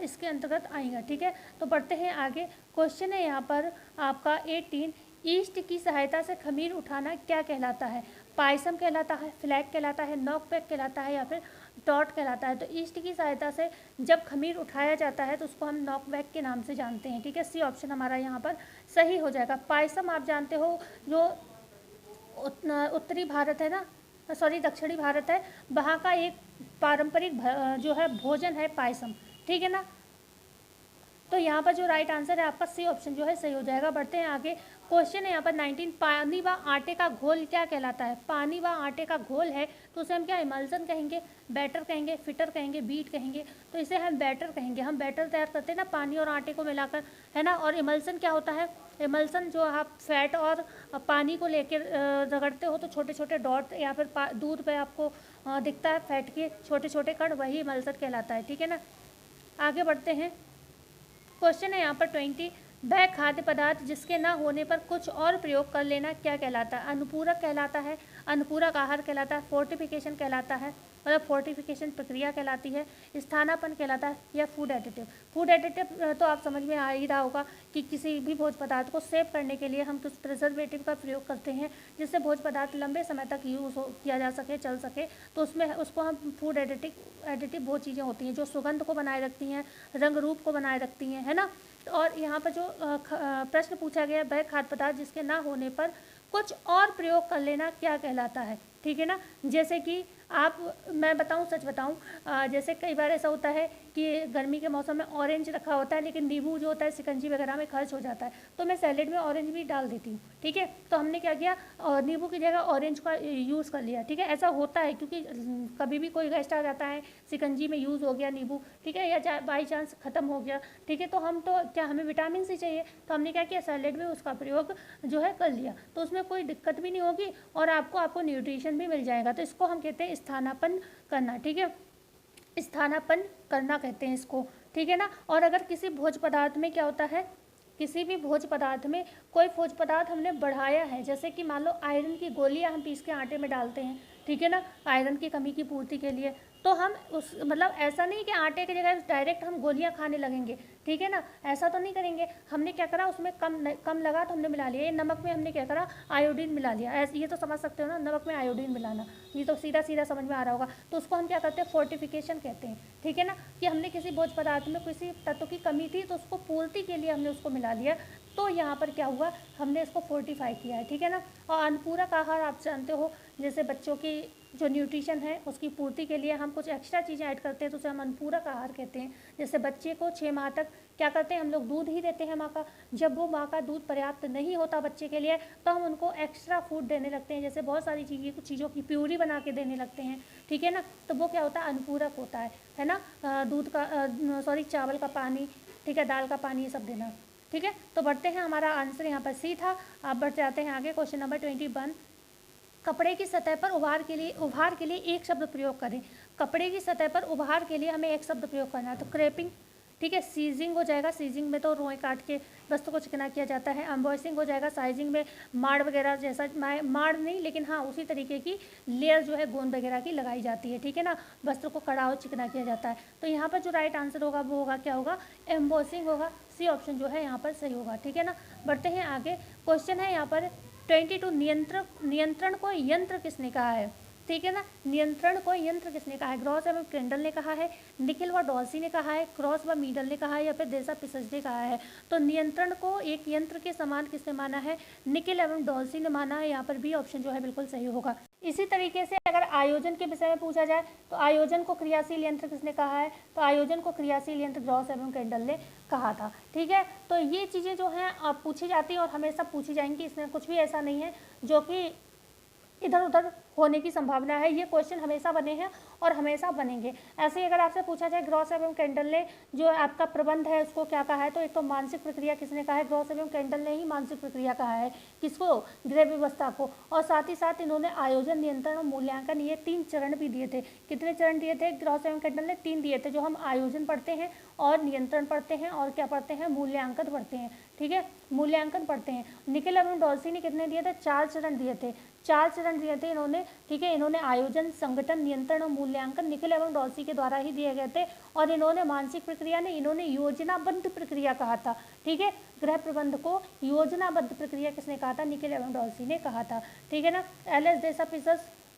इसके अंतर्गत आएगा, ठीक है। तो बढ़ते हैं आगे। क्वेश्चन है यहाँ पर आपका 18, ईस्ट की सहायता से खमीर उठाना क्या कहलाता है, पायसम कहलाता है, फ्लैग कहलाता है, नॉक पैक कहलाता है या फिर टॉट कहलाता है। तो ईस्ट की सहायता से जब खमीर उठाया जाता है तो उसको हम नॉक बैक के नाम से जानते हैं, ठीक है। सी ऑप्शन हमारा यहाँ पर सही हो जाएगा। पायसम आप जानते हो जो उत्तरी भारत है ना, सॉरी दक्षिणी भारत है, वहाँ का एक पारंपरिक जो है भोजन है पायसम, ठीक है ना। तो यहाँ पर जो राइट आंसर है आपका सी ऑप्शन जो है सही हो जाएगा। बढ़ते हैं आगे। क्वेश्चन है यहाँ पर 19, पानी व आटे का घोल क्या कहलाता है, पानी व आटे का घोल है तो उसे हम क्या इमल्सन कहेंगे, बैटर कहेंगे, फिटर कहेंगे, बीट कहेंगे। तो इसे हम बैटर कहेंगे, हम बैटर तैयार करते हैं ना पानी और आटे को मिलाकर, है ना। और इमल्सन क्या होता है, इमल्सन जो आप फैट और पानी को लेकर रगड़ते हो तो छोटे छोटे डॉट या फिर दूध पे आपको दिखता है फैट के छोटे छोटे कण, वही इमल्सन कहलाता है, ठीक है ना। आगे बढ़ते हैं। क्वेश्चन है यहाँ पर 20, वह खाद्य पदार्थ जिसके ना होने पर कुछ और प्रयोग कर लेना क्या कहलाता है, अनुपूरक कहलाता है, अनुपूरक आहार कहलाता है, फोर्टिफिकेशन कहलाता है, मतलब फोर्टिफिकेशन प्रक्रिया कहलाती है, स्थानापन्न कहलाता है, या फूड एडिटिव। फूड एडिटिव तो आप समझ में आ ही रहा होगा कि किसी भी भोज्य पदार्थ को सेव करने के लिए हम कुछ प्रिजर्वेटिव का प्रयोग करते हैं जिससे भोज्य पदार्थ लंबे समय तक यूज़ किया जा सके, चल सके, तो उसमें उसको हम फूड एडिटिव वो चीज़ें होती हैं जो सुगंध को बनाए रखती हैं, रंग रूप को बनाए रखती हैं, है ना। और यहाँ पर जो प्रश्न पूछा गया, वह खाद्य पदार्थ जिसके ना होने पर कुछ और प्रयोग कर लेना क्या कहलाता है, ठीक है ना। जैसे कि आप, मैं बताऊं, सच बताऊं, जैसे कई बार ऐसा होता है कि गर्मी के मौसम में ऑरेंज रखा होता है लेकिन नींबू जो होता है सिकंजी वगैरह में खर्च हो जाता है, तो मैं सैलेड में ऑरेंज भी डाल देती हूँ, ठीक है। तो हमने क्या किया, नींबू की जगह ऑरेंज का यूज़ कर लिया, ठीक है। ऐसा होता है क्योंकि कभी भी कोई गेस्ट आ जाता है, सिकंजी में यूज़ हो गया नींबू, ठीक है, या बाई चांस ख़त्म हो गया, ठीक है, तो हम तो क्या, हमें विटामिन सी चाहिए, तो हमने क्या किया, सैलेड में उसका प्रयोग जो है कर लिया, तो उसमें कोई दिक्कत भी नहीं होगी और आपको न्यूट्रिशन भी मिल जाएगा। तो इसको हम कहते हैं स्थानापन्न करना, ठीक है, स्थानापन्न करना कहते हैं इसको, ठीक है ना। और अगर किसी भोज्य पदार्थ में क्या होता है, किसी भी भोज्य पदार्थ में कोई भोज्य पदार्थ हमने बढ़ाया है, जैसे कि मान लो आयरन की गोलियां हम पीस के आटे में डालते हैं, ठीक है ना, आयरन की कमी की पूर्ति के लिए, तो हम उस मतलब ऐसा नहीं कि आटे की जगह डायरेक्ट हम गोलियां खाने लगेंगे, ठीक है ना, ऐसा तो नहीं करेंगे। हमने क्या करा, उसमें कम लगा तो हमने मिला लिया। ये नमक में हमने क्या करा, आयोडीन मिला लिया, ऐसे ये तो समझ सकते हो ना, नमक में आयोडीन मिलाना, ये तो सीधा सीधा समझ में आ रहा होगा। तो उसको हम क्या करते हैं, फोर्टिफिकेशन कहते हैं, ठीक है ना, कि हमने किसी भोज्य पदार्थ में किसी तत्व की कमी थी तो उसको पूर्ति के लिए हमने उसको मिला लिया, तो यहाँ पर क्या हुआ, हमने इसको फोर्टिफाई किया है, ठीक है ना। और अनुपूरक आहार आप जानते हो, जैसे बच्चों की जो न्यूट्रिशन है उसकी पूर्ति के लिए हम कुछ एक्स्ट्रा चीज़ें ऐड करते हैं तो उसे हम अनुपूरक आहार कहते हैं। जैसे बच्चे को 6 माह तक क्या करते हैं, हम लोग दूध ही देते हैं माँ का, जब वो माँ का दूध पर्याप्त नहीं होता बच्चे के लिए तो हम उनको एक्स्ट्रा फूड देने लगते हैं, जैसे बहुत सारी चीज़ों की प्यूरी बना के देने लगते हैं, ठीक है ना। तो वो क्या होता है, अनुपूरक होता है ना, दूध का सॉरी चावल का पानी, ठीक है, दाल का पानी, ये सब देना, ठीक है। तो बढ़ते हैं, हमारा आंसर यहाँ पर सी था। आप बढ़ जाते हैं आगे। क्वेश्चन नंबर 21, कपड़े की सतह पर उभार के लिए एक शब्द प्रयोग करें। कपड़े की सतह पर उभार के लिए हमें एक शब्द प्रयोग करना है, तो क्रैपिंग, ठीक है। सीजिंग हो जाएगा, सीजिंग में तो रोएं काट के वस्तु को चिकना किया जाता है। एम्बॉसिंग हो जाएगा, साइजिंग में माड़ वगैरह जैसा, माड़ नहीं लेकिन हाँ उसी तरीके की लेयर जो है गोंद वगैरह की लगाई जाती है, ठीक है ना, वस्त्र को कड़ा और चिकना किया जाता है। तो यहाँ पर जो राइट आंसर होगा वो होगा, क्या होगा, एम्बॉसिंग होगा। सी ऑप्शन जो है यहाँ पर सही होगा, ठीक है ना। बढ़ते हैं आगे। क्वेश्चन है यहाँ पर 22, नियंत्रण को यंत्र किसने कहा है, ठीक है ना। नियंत्रण को यंत्र किसने कहा है, ग्रॉस एवं क्रेंडल ने कहा है, निखिल व डॉल्सी ने कहा है, क्रॉस व मीडल ने कहा है, या फिर देसा पिसच ने कहा है। तो नियंत्रण को एक यंत्र के समान किसने माना है, निखिल एवं डॉल्सी ने माना है। यहाँ पर बी ऑप्शन जो है बिल्कुल सही होगा। इसी तरीके से अगर आयोजन के विषय में पूछा जाए तो आयोजन को क्रियाशील यंत्र किसने कहा है, तो आयोजन को क्रियाशील यंत्र ग्रॉस एवं क्रेंडल ने कहा था, ठीक है। तो ये चीज़ें जो हैं पूछी जाती हैं और हमेशा पूछी जाएंगी, इसमें कुछ भी ऐसा नहीं है जो कि इधर उधर होने की संभावना है। ये क्वेश्चन हमेशा बने हैं और हमेशा बनेंगे। ऐसे ही अगर आपसे पूछा जाए ग्रॉस एवं कैंडल ने जो आपका प्रबंध है उसको क्या कहा है, तो एक तो मानसिक प्रक्रिया किसने कहा है, ग्रॉस एवं कैंडल ने ही मानसिक प्रक्रिया कहा है। किसको, गृह व्यवस्था को। और साथ ही साथ इन्होंने आयोजन, नियंत्रण और मूल्यांकन, ये 3 चरण भी दिए थे। कितने चरण दिए थे, ग्रॉस एवं कैंडल ने 3 दिए थे, जो हम आयोजन पढ़ते हैं और नियंत्रण पढ़ते हैं और क्या पढ़ते हैं, मूल्यांकन पढ़ते हैं, ठीक है, मूल्यांकन पढ़ते हैं। निखिल एवं डॉल्सी ने कितने दिए थे, 4 चरण दिए थे, 4 चरण दिए थे इन्होंने, ठीक है। इन्होंने आयोजन, संगठन, नियंत्रण और मूल्यांकन निखिल एवं डॉल्सी के द्वारा ही दिए गए थे। और इन्होंने मानसिक प्रक्रिया ने इन्होंने योजनाबद्ध प्रक्रिया कहा था, ठीक है। गृह प्रबंध को योजनाबद्ध प्रक्रिया किसने कहा था, निखिल एवं डॉल्सी ने कहा था, ठीक है ना। एल.एस. देसाई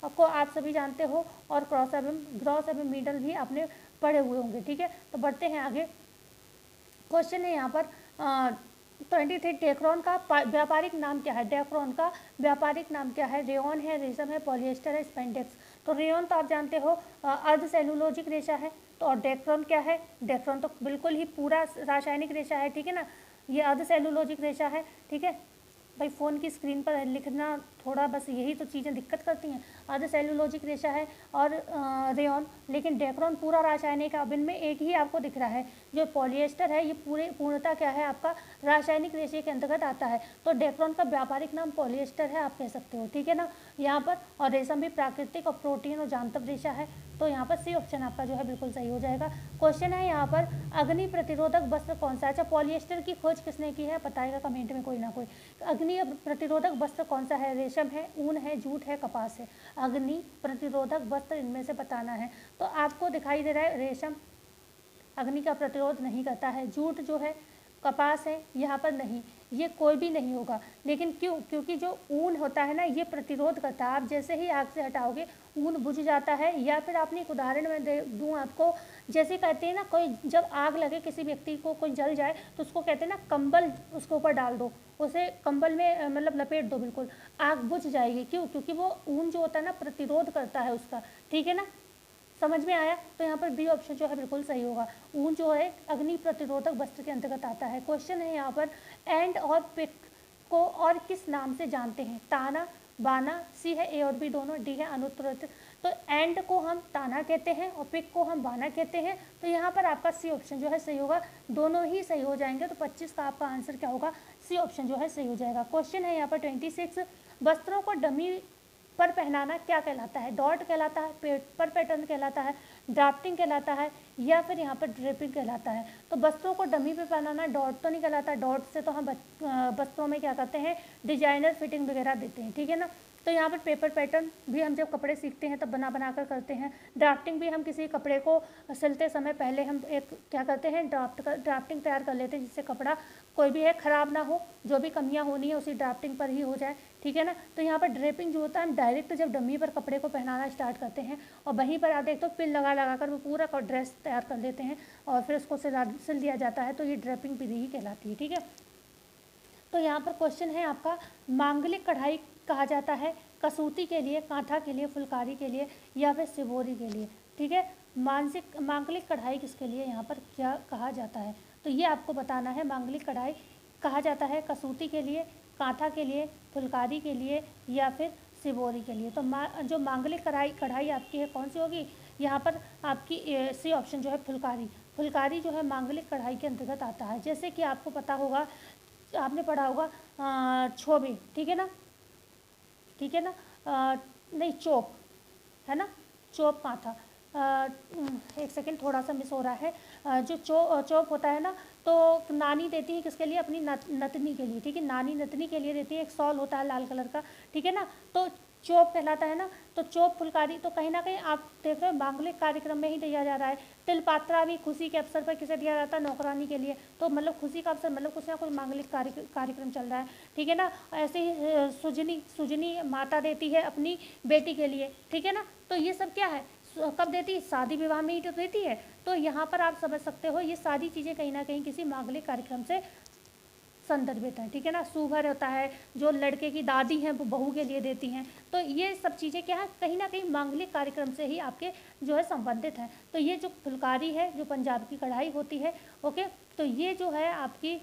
को आप सभी जानते हो और ग्रॉस एवं मीडल भी आपने पढ़े हुए होंगे, ठीक है। तो बढ़ते हैं आगे। क्वेश्चन है यहाँ पर 23, डेक्रोन का व्यापारिक नाम क्या है, डेक्रोन का व्यापारिक नाम क्या है, रेयॉन है, रेशम है, पॉलिएस्टर है, स्पेंडेक्स। तो रेयॉन तो आप जानते हो अर्ध सेलुलोजिक रेशा है, तो और डेक्रोन क्या है, डेक्रोन तो बिल्कुल ही पूरा रासायनिक रेशा है, ठीक है ना। ये अर्ध सेलुलोजिक रेशा है, ठीक है। भाई फ़ोन की स्क्रीन पर लिखना थोड़ा बस यही तो चीज़ें दिक्कत करती हैं। अर्ध सेलुलोजिक रेशा है और रेयॉन, लेकिन डेक्रोन पूरा रासायनिक अभिन्न में एक ही आपको दिख रहा है। जो पॉलिएस्टर है ये पूर्णतः क्या है, आपका रासायनिक रेशे के अंतर्गत आता है। तो डेक्रोन का व्यापारिक नाम पॉलिएस्टर है, आप कह सकते हो, ठीक है ना यहाँ पर। और रेशम भी प्राकृतिक और प्रोटीन और जांतव रेशा है। तो यहाँ पर सी ऑप्शन आपका जो है बिल्कुल सही हो जाएगा। क्वेश्चन है यहाँ पर अग्नि प्रतिरोधक वस्त्र कौन सा है। अच्छा, पॉलिएस्टर की खोज किसने की है, बताएगा कमेंट में कोई ना कोई। अग्नि प्रतिरोधक वस्त्र कौन सा है, रेशम है, ऊन है, जूट है, कपास है। अग्नि प्रतिरोधक वस्त्र इनमें से बताना है। तो आपको दिखाई दे रहा है रेशम अग्नि का प्रतिरोध नहीं करता है, जूट जो है, कपास है, यहाँ पर नहीं, ये कोई भी नहीं होगा। लेकिन क्यों, क्योंकि जो ऊन होता है ना ये प्रतिरोध करता है। आप जैसे ही आग से हटाओगे ऊन बुझ जाता है। या फिर आपने एक उदाहरण में दूँ आपको, जैसे कहते हैं ना कोई जब आग लगे किसी व्यक्ति को, कोई जल जाए तो उसको कहते हैं ना कंबल उसके ऊपर डाल दो, उसे कंबल में मतलब लपेट दो, बिल्कुल आग बुझ जाएगी। क्यों, क्योंकि वो ऊन जो होता है ना प्रतिरोध करता है उसका, ठीक है ना। समझ में आया। तो यहाँ पर बी ऑप्शन जो है बिल्कुल सही होगा। ऊन जो है अग्नि प्रतिरोधक वस्त्र के अंतर्गत आता है। क्वेश्चन है यहाँ पर एंड और पिक को और किस नाम से जानते हैं, ताना, बाना। सी है ए और बी दोनों, डी है अनुत्तरित। तो एंड को हम ताना कहते हैं और पिक को हम बाना कहते हैं। तो यहाँ पर आपका सी ऑप्शन जो है सही होगा, दोनों ही सही हो जाएंगे। तो 25 का आपका आंसर क्या होगा, सी ऑप्शन जो है सही हो जाएगा। क्वेश्चन है यहाँ पर 26, वस्त्रों को डमी पर पहनाना क्या कहलाता है, डॉट कहलाता है, पेपर पैटर्न कहलाता है, ड्राफ्टिंग कहलाता है, या फिर यहाँ पर ड्रेपिंग कहलाता है। तो वस्त्रों को डमी पे पहनाना डॉट तो नहीं कहलाता, डॉट से तो हम वस्त्रों में क्या करते हैं, डिजाइनर फिटिंग वगैरह देते हैं, ठीक है ना। तो यहाँ पर पेपर पैटर्न भी हम जब कपड़े सीखते हैं तब बना बना कर करते हैं। ड्राफ्टिंग भी हम किसी कपड़े को सिलते समय पहले हम एक क्या करते हैं, ड्राफ्टिंग तैयार कर लेते हैं, जिससे कपड़ा कोई भी है ख़राब ना हो, जो भी कमियां होनी है उसी ड्राफ्टिंग पर ही हो जाए, ठीक है ना। तो यहाँ पर ड्रेपिंग जो होता है हम डायरेक्ट जब डमी पर कपड़े को पहनाना स्टार्ट करते हैं और वहीं पर आप देखते हो पिन लगा लगा कर वो पूरा ड्रेस तैयार कर लेते हैं और फिर उसको सिल दिया जाता है। तो ये ड्रेपिंग विधि ही कहलाती है, ठीक है। तो यहाँ पर क्वेश्चन है आपका मांगलिक कढ़ाई कहा जाता है कसूती के लिए, कांथा के लिए, फुलकारी के लिए, या फिर सिबोरी के लिए, ठीक है। मांगलिक कढ़ाई किसके लिए यहाँ पर क्या कहा जाता है, तो ये आपको बताना है। मांगलिक कढ़ाई कहा जाता है कसूती के लिए, कांथा के लिए, फुलकारी के लिए, या फिर सिबोरी के लिए। तो जो मांगलिक कढ़ाई आपकी है कौन सी होगी, यहाँ पर आपकी सी ऑप्शन जो है फुलकारी। फुलकारी जो है मांगलिक कढ़ाई के अंतर्गत आता है। जैसे कि आपको पता होगा, आपने पढ़ा होगा छोबे, ठीक है ना, ठीक है ना। नहीं चोप है ना, चोप कांथा। एक सेकंड, थोड़ा सा मिस हो रहा है। जो चोप होता है ना, तो नानी देती है किसके लिए, अपनी नतनी के लिए, ठीक है, नानी नतनी के लिए देती है। एक सॉल होता है लाल कलर का, ठीक है ना, तो चोप कहलाता है ना। तो चोप फुलकारी तो कहीं ना कहीं आप देख रहे हो मांगलिक कार्यक्रम में ही दिया जा रहा है। तिलपात्रा भी खुशी के अवसर पर किसे दिया जाता है, नौकरानी के लिए। तो मतलब खुशी का अवसर मतलब कुछ ना कुछ मांगलिक कार्यक्रम चल रहा है, ठीक है ना। ऐसे ही सुजनी सुजनी माता देती है अपनी बेटी के लिए, ठीक है ना। तो ये सब क्या है, कब देती है, शादी विवाह में ही तो देती है। तो यहाँ पर आप समझ सकते हो ये सारी चीज़ें कहीं ना कहीं किसी मांगलिक कार्यक्रम से संदर्भित है, ठीक है ना। सूभर होता है, जो लड़के की दादी हैं वो बहू के लिए देती हैं। तो ये सब चीज़ें क्या है, कहीं ना कहीं मांगलिक कार्यक्रम से ही आपके जो है संबंधित हैं। तो ये जो फुलकारी है, जो पंजाब की कढ़ाई होती है, ओके, तो ये जो है आपकी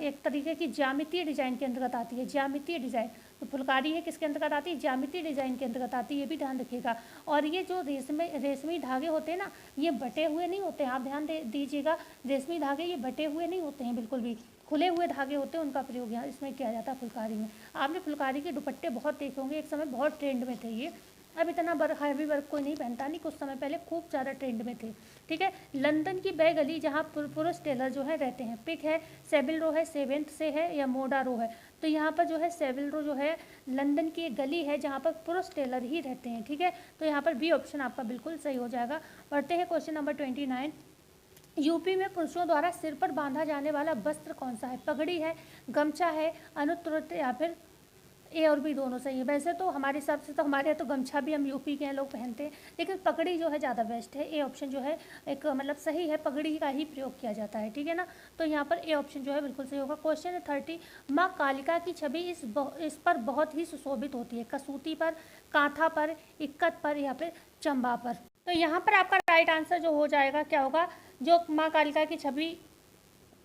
एक तरीके की ज्यामितीय डिजाइन के अंतर्गत आती है। ज्यामितीय डिजाइन, तो फुलकारी है किसके अंतर्गत आती है, ज्यामितीय डिजाइन के अंतर्गत आती है, ये भी ध्यान रखिएगा। और ये जो रेशमी धागे होते हैं ना, ये बटे हुए नहीं होते हैं, आप ध्यान दीजिएगा। रेशमी धागे ये बटे हुए नहीं होते हैं, बिल्कुल भी खुले हुए धागे होते हैं, उनका प्रयोग यहाँ इसमें किया जाता है फुलकारी में। आपने फुलकारी के दुपट्टे बहुत देखे होंगे, एक समय बहुत ट्रेंड में थे ये। अब इतना हैवी वर्क कोई नहीं पहनता, नहीं, कुछ समय पहले खूब ज़्यादा ट्रेंड में थे, ठीक है। लंदन की वह गली जहाँ पुरुष टेलर जो है रहते हैं, पिक है, सेविल रो है, सेवेंथ से है या मोडा रो है। तो यहाँ पर जो है सेविल रो जो है लंदन की एक गली है जहाँ पर पुरुष टेलर ही रहते हैं, ठीक है। तो यहाँ पर बी ऑप्शन आपका बिल्कुल सही हो जाएगा। बढ़ते हैं क्वेश्चन नंबर 29। यूपी में पुरुषों द्वारा सिर पर बांधा जाने वाला वस्त्र कौन सा है, पगड़ी है, गमछा है, अनुत्रत या फिर ए और बी दोनों सही है। वैसे तो हमारे हिसाब से तो हमारे यहाँ तो गमछा भी हम यूपी के हैं लोग पहनते हैं, लेकिन पगड़ी जो है ज़्यादा बेस्ट है। ए ऑप्शन जो है एक मतलब सही है, पगड़ी का ही प्रयोग किया जाता है, ठीक है ना। तो यहाँ पर ए ऑप्शन जो है बिल्कुल सही होगा। क्वेश्चन 30, माँ कालिका की छवि इस पर बहुत ही सुशोभित होती है, कसूती पर, कांथा पर, इक्कत पर या फिर चंबा पर। तो यहाँ पर आपका राइट आंसर जो हो जाएगा क्या होगा, जो माँ कालिका की छवि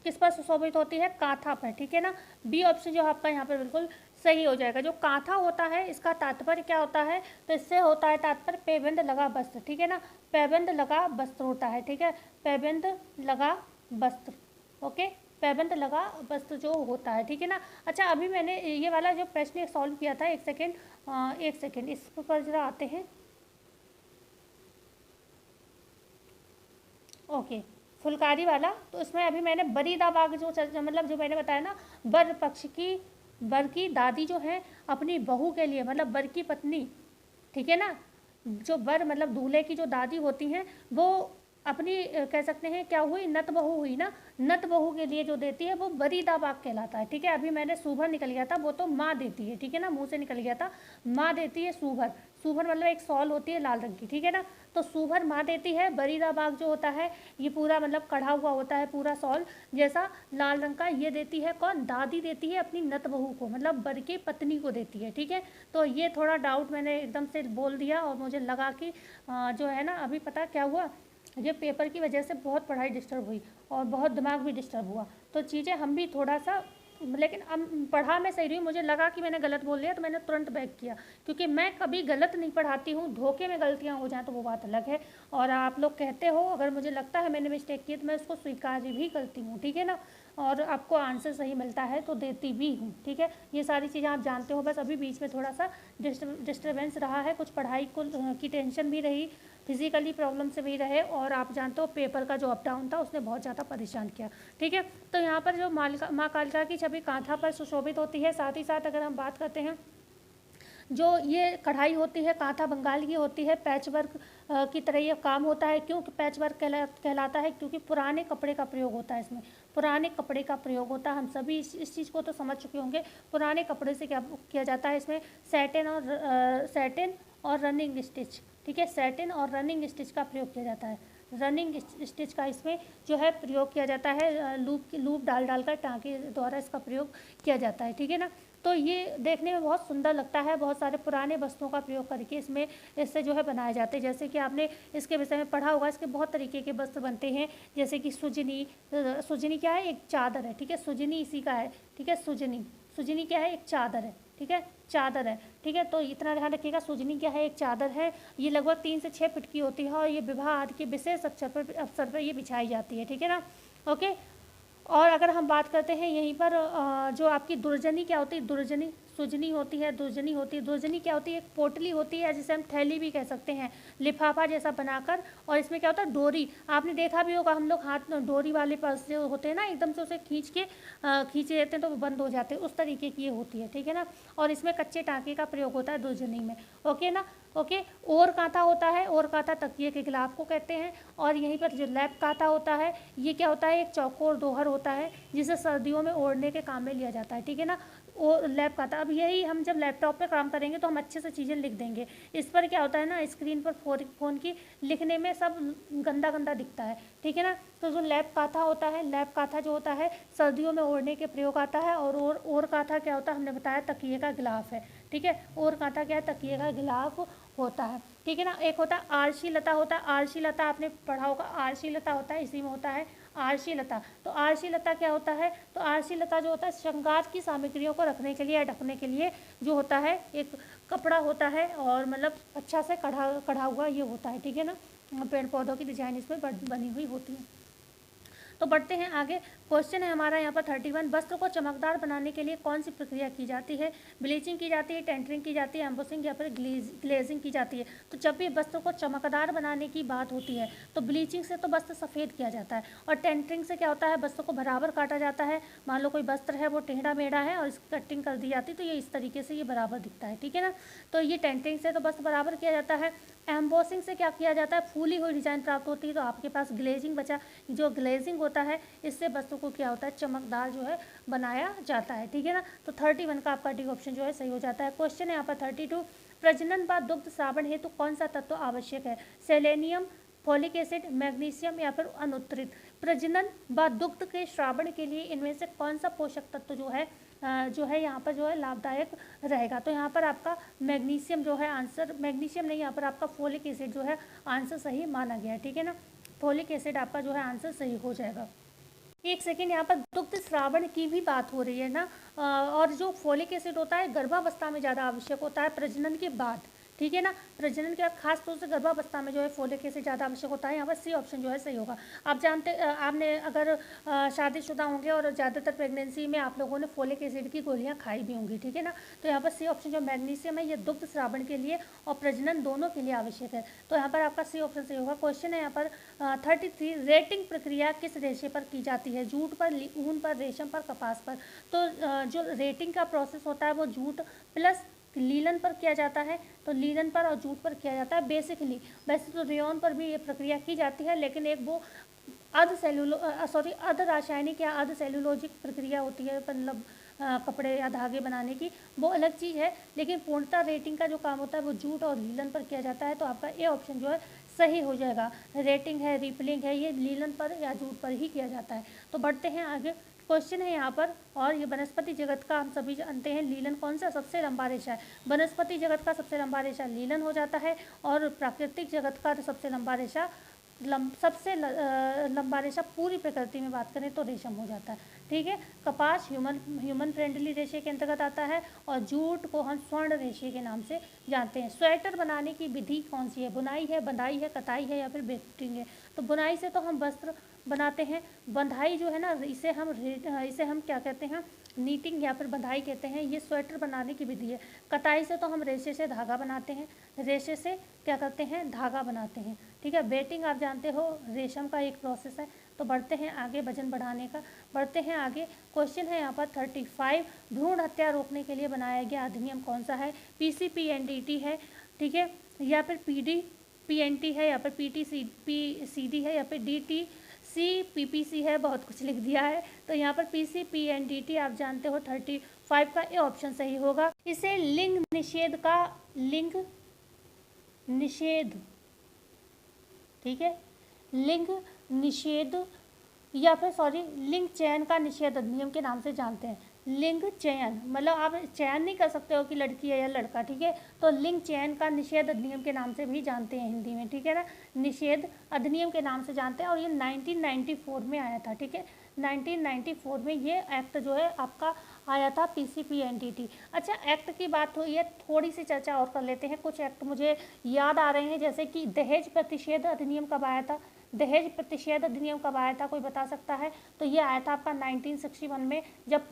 किस पर सुशोभित होती है, कांथा पर, ठीक है ना। बी ऑप्शन जो आपका यहाँ पर बिल्कुल सही हो जाएगा। जो कांथा होता है इसका तात्पर्य क्या होता है, तो इससे होता है तात्पर्य पैबंद लगा वस्त्र, ठीक है ना। पैबंद लगा वस्त्र होता है, ठीक है, पैबंद लगा वस्त्र, ओके, पैबंद लगा वस्त्र जो होता है, ठीक है ना। अच्छा, अभी मैंने ये वाला जो प्रश्न सॉल्व किया था, एक सेकेंड इस पर जरा आते हैं, ओके, फुलकारी वाला। तो इसमें अभी मैंने बरीदा बाग जो मतलब जो मैंने बताया ना, वर पक्ष की वर की दादी जो है अपनी बहू के लिए, मतलब वर की पत्नी, ठीक है ना, जो वर मतलब दूल्हे की जो दादी होती हैं वो अपनी कह सकते हैं क्या हुई, नत बहू हुई ना, नत बहू के लिए जो देती है वो बरीदा बाग कहलाता है, ठीक है। अभी मैंने सूभर निकल गया था, वो तो माँ देती है, ठीक है ना, मुंह से निकल गया था, माँ देती है सूभर। सूभर मतलब एक सॉल होती है लाल रंग की, ठीक है ना। तो सूभर माँ देती है, बरीदा बाग जो होता है ये पूरा मतलब कढ़ा हुआ होता है, पूरा सॉल जैसा लाल रंग का, ये देती है कौन, दादी देती है अपनी नत बहू को, मतलब वर की पत्नी को देती है, ठीक है। तो ये थोड़ा डाउट मैंने एकदम से बोल दिया और मुझे लगा कि जो है ना, अभी पता क्या हुआ, ये पेपर की वजह से बहुत पढ़ाई डिस्टर्ब हुई और बहुत दिमाग भी डिस्टर्ब हुआ, तो चीज़ें हम भी थोड़ा सा, लेकिन अब पढ़ा मैं सही रही हूँ। मुझे लगा कि मैंने गलत बोल दिया तो मैंने तुरंत बैक किया, क्योंकि मैं कभी गलत नहीं पढ़ाती हूँ, धोखे में गलतियाँ हो जाएँ तो वो बात अलग है। और आप लोग कहते हो, अगर मुझे लगता है मैंने मिस्टेक की तो मैं उसको स्वीकार भी करती हूँ, ठीक है ना। और आपको आंसर सही मिलता है तो देती भी हूँ, ठीक है। ये सारी चीज़ें आप जानते हो, बस अभी बीच में थोड़ा सा डिस्टर्बेंस रहा है, कुछ पढ़ाई को की टेंशन भी रही, फिजिकली प्रॉब्लम से भी रहे, और आप जानते हो पेपर का जो अप डाउन था उसने बहुत ज़्यादा परेशान किया, ठीक है। तो यहाँ पर जो माँ कालिका की छवि कांथा पर सुशोभित होती है, साथ ही साथ अगर हम बात करते हैं जो ये कढ़ाई होती है कांथा बंगाल की होती है, पैच वर्क की तरह ये काम होता है। क्यों पैच वर्क कहलाता है, क्योंकि पुराने कपड़े का प्रयोग होता है इसमें, पुराने कपड़े का प्रयोग होता है। हम सभी इस चीज़ को तो समझ चुके होंगे, पुराने कपड़े से क्या किया जाता है इसमें, सैटिन और रनिंग स्टिच, ठीक है, सैटिन और रनिंग स्टिच का प्रयोग किया जाता है। रनिंग स्टिच का इसमें जो है प्रयोग किया जाता है, लूप डाल कर टाँके द्वारा इसका प्रयोग किया जाता है, ठीक है ना। तो ये देखने में बहुत सुंदर लगता है, बहुत सारे पुराने वस्तुओं का प्रयोग करके इससे जो है बनाए जाते हैं। जैसे कि आपने इसके विषय में पढ़ा होगा, इसके बहुत तरीके के वस्त्र बनते हैं, जैसे कि सुजनी क्या है, एक चादर है, ठीक है, सुजनी इसी का है, ठीक है, सुजनी क्या है, एक चादर है, ठीक है, चादर है, ठीक है। तो इतना ध्यान रखिएगा, सुजनी क्या है, एक चादर है, ये लगभग 3 से 6 फीट की होती है और ये विवाह आदि के विशेष अवसर पर ये बिछाई जाती है, ठीक है ना, ओके। और अगर हम बात करते हैं यहीं पर जो आपकी दुर्जनी क्या होती है, दुर्जनी सुजनी होती है, दुर्जनी होती है। दुर्जनी क्या होती है? एक पोटली होती है जिसे हम थैली भी कह सकते हैं, लिफाफा जैसा बनाकर, और इसमें क्या होता है? डोरी। आपने देखा भी होगा, हम लोग हाथ डोरी वाले पर्स जो होते हैं ना, एकदम से उसे खींच देते हैं तो वो बंद हो जाते हैं, उस तरीके की ये होती है, ठीक है ना। और इसमें कच्चे टाँके का प्रयोग होता है दुर्जनी में, ओके ना। ओके, और कांथा होता है, और कांथा तकिए के गिलाफ को कहते हैं। और यहीं पर जो लैप कांथा होता है, ये क्या होता है? एक चौकोर दोहर होता है जिसे सर्दियों में ओढ़ने के काम में लिया जाता है, ठीक है ना। और लैप कांथा, अब यही हम जब लैपटॉप पे काम करेंगे तो हम अच्छे से चीज़ें लिख देंगे। इस पर क्या होता है ना, स्क्रीन पर फ़ोन की लिखने में सब गंदा गंदा दिखता है, ठीक है ना। तो जो लैप कांथा होता है, लैप कांथा जो होता है सर्दियों में ओढ़ने के प्रयोग आता है। और कांथा क्या होता है? हमने बताया तकिए का गिलाफ है, ठीक है। और कांथा क्या है? तकिए का गिलाफ होता है, ठीक है ना। एक होता है आरसी लता होता है। आरसी लता आपने पढ़ा होगा, आरसी लता होता है, इसी में होता है आरसी लता। तो आरसी लता क्या होता है? तो आरसी लता जो होता है श्रृंगार की सामग्रियों को रखने के लिए या ढकने के लिए जो होता है, एक कपड़ा होता है, और मतलब अच्छा से कढ़ा हुआ ये होता है, ठीक है ना। पेड़ पौधों की डिजाइन इसमें बनी हुई होती है। तो बढ़ते हैं आगे। क्वेश्चन है हमारा यहाँ पर 31, वस्त्र को चमकदार बनाने के लिए कौन सी प्रक्रिया की जाती है? ब्लीचिंग की जाती है, टेंटरिंग की जाती है, एम्बोसिंग या फिर ग्लेजिंग की जाती है। तो जब भी वस्त्र को चमकदार बनाने की बात होती है तो ब्लीचिंग से तो वस्त्र सफ़ेद किया जाता है, और टेंटरिंग से क्या होता है? वस्त्र को बराबर काटा जाता है। मान लो कोई वस्त्र है वो टेढ़ा मेढ़ा है और इसकी कटिंग कर दी जाती है तो ये इस तरीके से ये बराबर दिखता है, ठीक है ना। तो ये टेंटरिंग से तो वस्त्र बराबर किया जाता है। एम्बोसिंग से क्या किया जाता है? फूली हुई डिजाइन प्राप्त होती है। तो आपके पास ग्लेजिंग बचा। जो ग्लेजिंग होता है इससे वस्तु को क्या होता है? चमकदार जो है बनाया जाता है, ठीक है ना। तो 31 का आपका डी ऑप्शन जो है सही हो जाता है। क्वेश्चन है यहाँ पर 32, प्रजनन बाद दुग्ध श्रावण हेतु कौन सा तत्व आवश्यक है? सेलेनियम, फोलिक एसिड, मैग्नीशियम या फिर अनुत्तरित। प्रजनन बाद दुग्ध के श्रावण के लिए इनमें से कौन सा पोषक तत्व जो है यहाँ पर जो है लाभदायक रहेगा? तो यहाँ पर आपका मैग्नीशियम जो है आंसर, मैग्नीशियम नहीं, यहाँ पर आपका फोलिक एसिड जो है आंसर सही माना गया है, ठीक है ना। फोलिक एसिड आपका जो है आंसर सही हो जाएगा। एक सेकेंड, यहाँ पर दुग्ध श्रावण की भी बात हो रही है ना, और जो फोलिक एसिड होता है गर्भावस्था में ज़्यादा आवश्यक होता है प्रजनन के बाद, ठीक है ना। प्रजनन के बाद खास तौर से गर्भावस्था में जो है फोलिक एसिड ज़्यादा आवश्यक होता है। यहाँ पर सी ऑप्शन जो है सही होगा। आप जानते आपने अगर शादीशुदा होंगे और ज़्यादातर प्रेगनेंसी में आप लोगों ने फोलिक एसिड की गोलियाँ खाई भी होंगी, ठीक है ना। तो यहाँ पर सी ऑप्शन जो मैग्नीशियम है ये दुग्ध श्रावण के लिए और प्रजनन दोनों के लिए आवश्यक है। तो यहाँ पर आपका सी ऑप्शन सही होगा। क्वेश्चन है यहाँ पर 33, रेटिंग प्रक्रिया किस रेशे पर की जाती है? जूट पर, ऊन पर, रेशम पर, कपास पर। तो जो रेटिंग का प्रोसेस होता है वो जूट प्लस लीलन पर किया जाता है। तो लीलन पर और जूट पर किया जाता है बेसिकली। वैसे तो रेयॉन पर भी ये प्रक्रिया की जाती है, लेकिन एक वो अर्ध रासायनिक या अर्ध सेलुलोजिक प्रक्रिया होती है, मतलब कपड़े या धागे बनाने की, वो अलग चीज़ है। लेकिन पूर्णतः रेटिंग का जो काम होता है वो जूट और लीलन पर किया जाता है। तो आपका ए ऑप्शन जो है सही हो जाएगा। रेटिंग है, रिपलिंग है, ये लीलन पर या जूट पर ही किया जाता है। तो बढ़ते हैं आगे। क्वेश्चन है यहाँ पर, और ये वनस्पति जगत का हम सभी जानते हैं लीलन कौन सा सबसे लंबा रेशा है? वनस्पति जगत का सबसे लंबा रेशा लीलन हो जाता है, और प्राकृतिक जगत का सबसे लंबा रेशा सबसे लंबा रेशा पूरी प्रकृति में बात करें तो रेशम हो जाता है, ठीक है। कपास ह्यूमन फ्रेंडली रेशे के अंतर्गत आता है, और जूट को हम स्वर्ण रेशे के नाम से जानते हैं। स्वेटर बनाने की विधि कौन सी है? बुनाई है, बंधाई है, कताई है या फिर बेल्टिंग है। तो बुनाई से तो हम वस्त्र बनाते हैं। बंधाई जो है ना, इसे हम क्या कहते हैं? नीटिंग या फिर बंधाई कहते हैं। ये स्वेटर बनाने की विधि है। कताई से तो हम रेशे से धागा बनाते हैं, रेशे से क्या करते हैं? धागा बनाते हैं, ठीक है। बेटिंग आप जानते हो रेशम का एक प्रोसेस है। तो बढ़ते हैं आगे, वजन बढ़ाने का। बढ़ते हैं आगे। क्वेश्चन है यहाँ पर 35, भ्रूण हत्या रोकने के लिए बनाया गया अधिनियम कौन सा है? PCPNDT है, ठीक है, या फिर PDPNT है, या फिर PTCD है, या फिर DTCPPC है। बहुत कुछ लिख दिया है। तो यहाँ पर PCPNDT आप जानते हो 35 का ए ऑप्शन सही होगा। इसे लिंग निषेध, ठीक है, लिंग निषेध या फिर लिंग चयन का निषेध अधिनियम के नाम से जानते हैं। लिंग चयन मतलब आप चयन नहीं कर सकते हो कि लड़की है या लड़का, ठीक है। तो लिंग चयन का निषेध अधिनियम के नाम से भी जानते हैं हिंदी में, ठीक है ना। निषेध अधिनियम के नाम से जानते हैं, और ये 1994 में आया था, ठीक है। 1994 में ये एक्ट जो है आपका आया था, PCPNDT। अच्छा, एक्ट की बात हुई है, थोड़ी सी चर्चा और कर लेते हैं। कुछ एक्ट मुझे याद आ रहे हैं, जैसे कि दहेज प्रतिषेध अधिनियम कब आया था? दहेज प्रतिषेध अधिनियम कब आया था, कोई बता सकता है? तो ये आया था आपका 1961 में, जब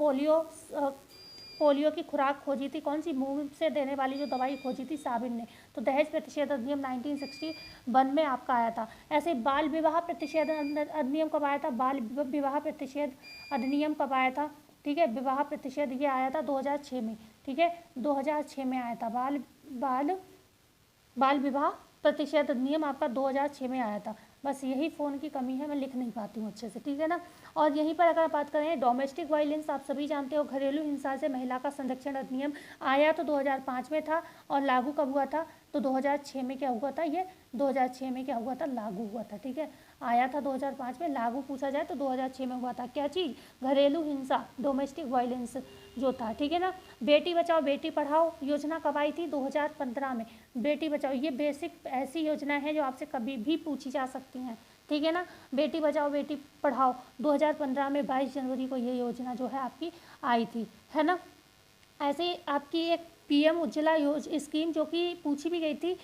पोलियो की खुराक खोजी थी? कौन सी मुंह से देने वाली जो दवाई खोजी थी? साबिन ने। तो दहेज प्रतिषेध अधिनियम 1961 में आपका आया था। ऐसे बाल विवाह प्रतिषेध अधिनियम कब आया था? बाल विवाह प्रतिषेध अधिनियम कब आया था? ठीक है, विवाह प्रतिषेध ये आया था 2006 में। ठीक है, 2006 में आया था। बाल विवाह प्रतिषेध अधिनियम आपका 2006 में आया था। बस यही फ़ोन की कमी है, मैं लिख नहीं पाती हूँ अच्छे से, ठीक है ना। और यहीं पर अगर बात करें डोमेस्टिक वायलेंस, आप सभी जानते हो घरेलू हिंसा से महिला का संरक्षण अधिनियम आया तो 2005 में था और लागू कब हुआ था? तो 2006 में क्या हुआ था? ये 2006 में क्या हुआ था? लागू हुआ था। ठीक है, आया था 2005 में, लागू पूछा जाए तो 2006 में हुआ था। क्या चीज़? घरेलू हिंसा, डोमेस्टिक वायलेंस जो था। ठीक है ना। बेटी बचाओ बेटी पढ़ाओ योजना कब आई थी? 2015 में। बेटी बचाओ ये बेसिक ऐसी योजना है जो आपसे कभी भी पूछी जा सकती हैं, ठीक है ना। बेटी बचाओ बेटी पढ़ाओ 2015 में 22 जनवरी को ये योजना जो है आपकी आई थी, है ना। ऐसे ही आपकी एक पीएम उज्ज्वला स्कीम जो कि पूछी भी गई थी,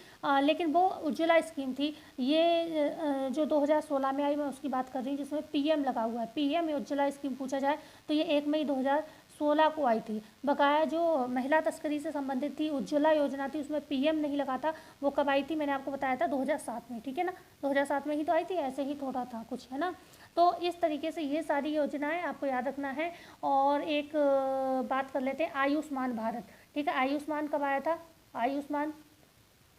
लेकिन वो उज्ज्वला स्कीम थी। ये जो 2016 में आई, मैं उसकी बात कर रही हूँ जिसमें पीएम लगा हुआ है। पीएम उज्ज्वला स्कीम पूछा जाए तो ये 1 मई 2016 को आई थी। बकाया जो महिला तस्करी से संबंधित थी उज्ज्वला योजना थी, उसमें पीएम नहीं लगा था। वो कब आई थी? मैंने आपको बताया था 2007 में, ठीक है ना। 2007 में ही तो आई थी, ऐसे ही थोड़ा था कुछ, है ना। तो इस तरीके से ये सारी योजनाएं आपको याद रखना है। और एक बात कर लेते हैं आयुष्मान भारत, ठीक है। आयुष्मान कब आया था? आयुष्मान,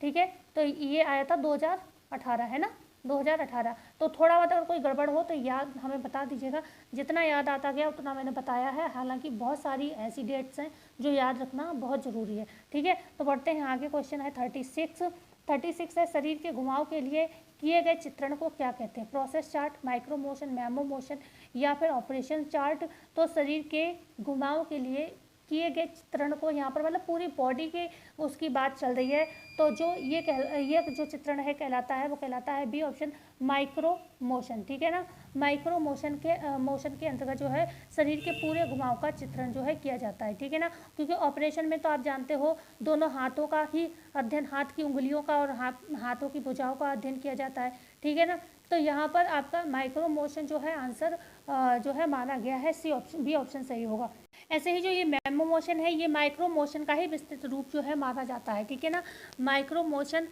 ठीक है, तो ये आया था 2018, है ना, 2018। तो थोड़ा बहुत अगर कोई गड़बड़ हो तो याद हमें बता दीजिएगा, जितना याद आता गया उतना मैंने बताया है। हालांकि बहुत सारी ऐसी डेट्स हैं जो याद रखना बहुत ज़रूरी है, ठीक है। तो बढ़ते हैं आगे, क्वेश्चन है 36 है, शरीर के घुमाव के लिए किए गए चित्रण को क्या कहते हैं? Process chart, micro motion, memo motion या फिर ऑपरेशन चार्ट। तो शरीर के घुमाव के लिए किए गए चित्रण को यहाँ पर मतलब पूरी बॉडी के उसकी बात चल रही है, तो जो ये जो चित्रण है कहलाता है वो कहलाता है बी ऑप्शन माइक्रो मोशन, ठीक है ना। माइक्रो मोशन के अंतर्गत जो है शरीर के पूरे घुमाव का चित्रण जो है किया जाता है, ठीक है ना। क्योंकि ऑपरेशन में तो आप जानते हो दोनों हाथों का ही अध्ययन, हाथ की उंगलियों का और हाथों की भुजाओं का अध्ययन किया जाता है, ठीक है ना। तो यहाँ पर आपका माइक्रो मोशन जो है आंसर जो है माना गया है, बी ऑप्शन सही होगा। ऐसे ही जो ये मेमो मोशन है ये माइक्रो मोशन का ही विस्तृत रूप जो है माना जाता है, ठीक है ना। माइक्रो मोशन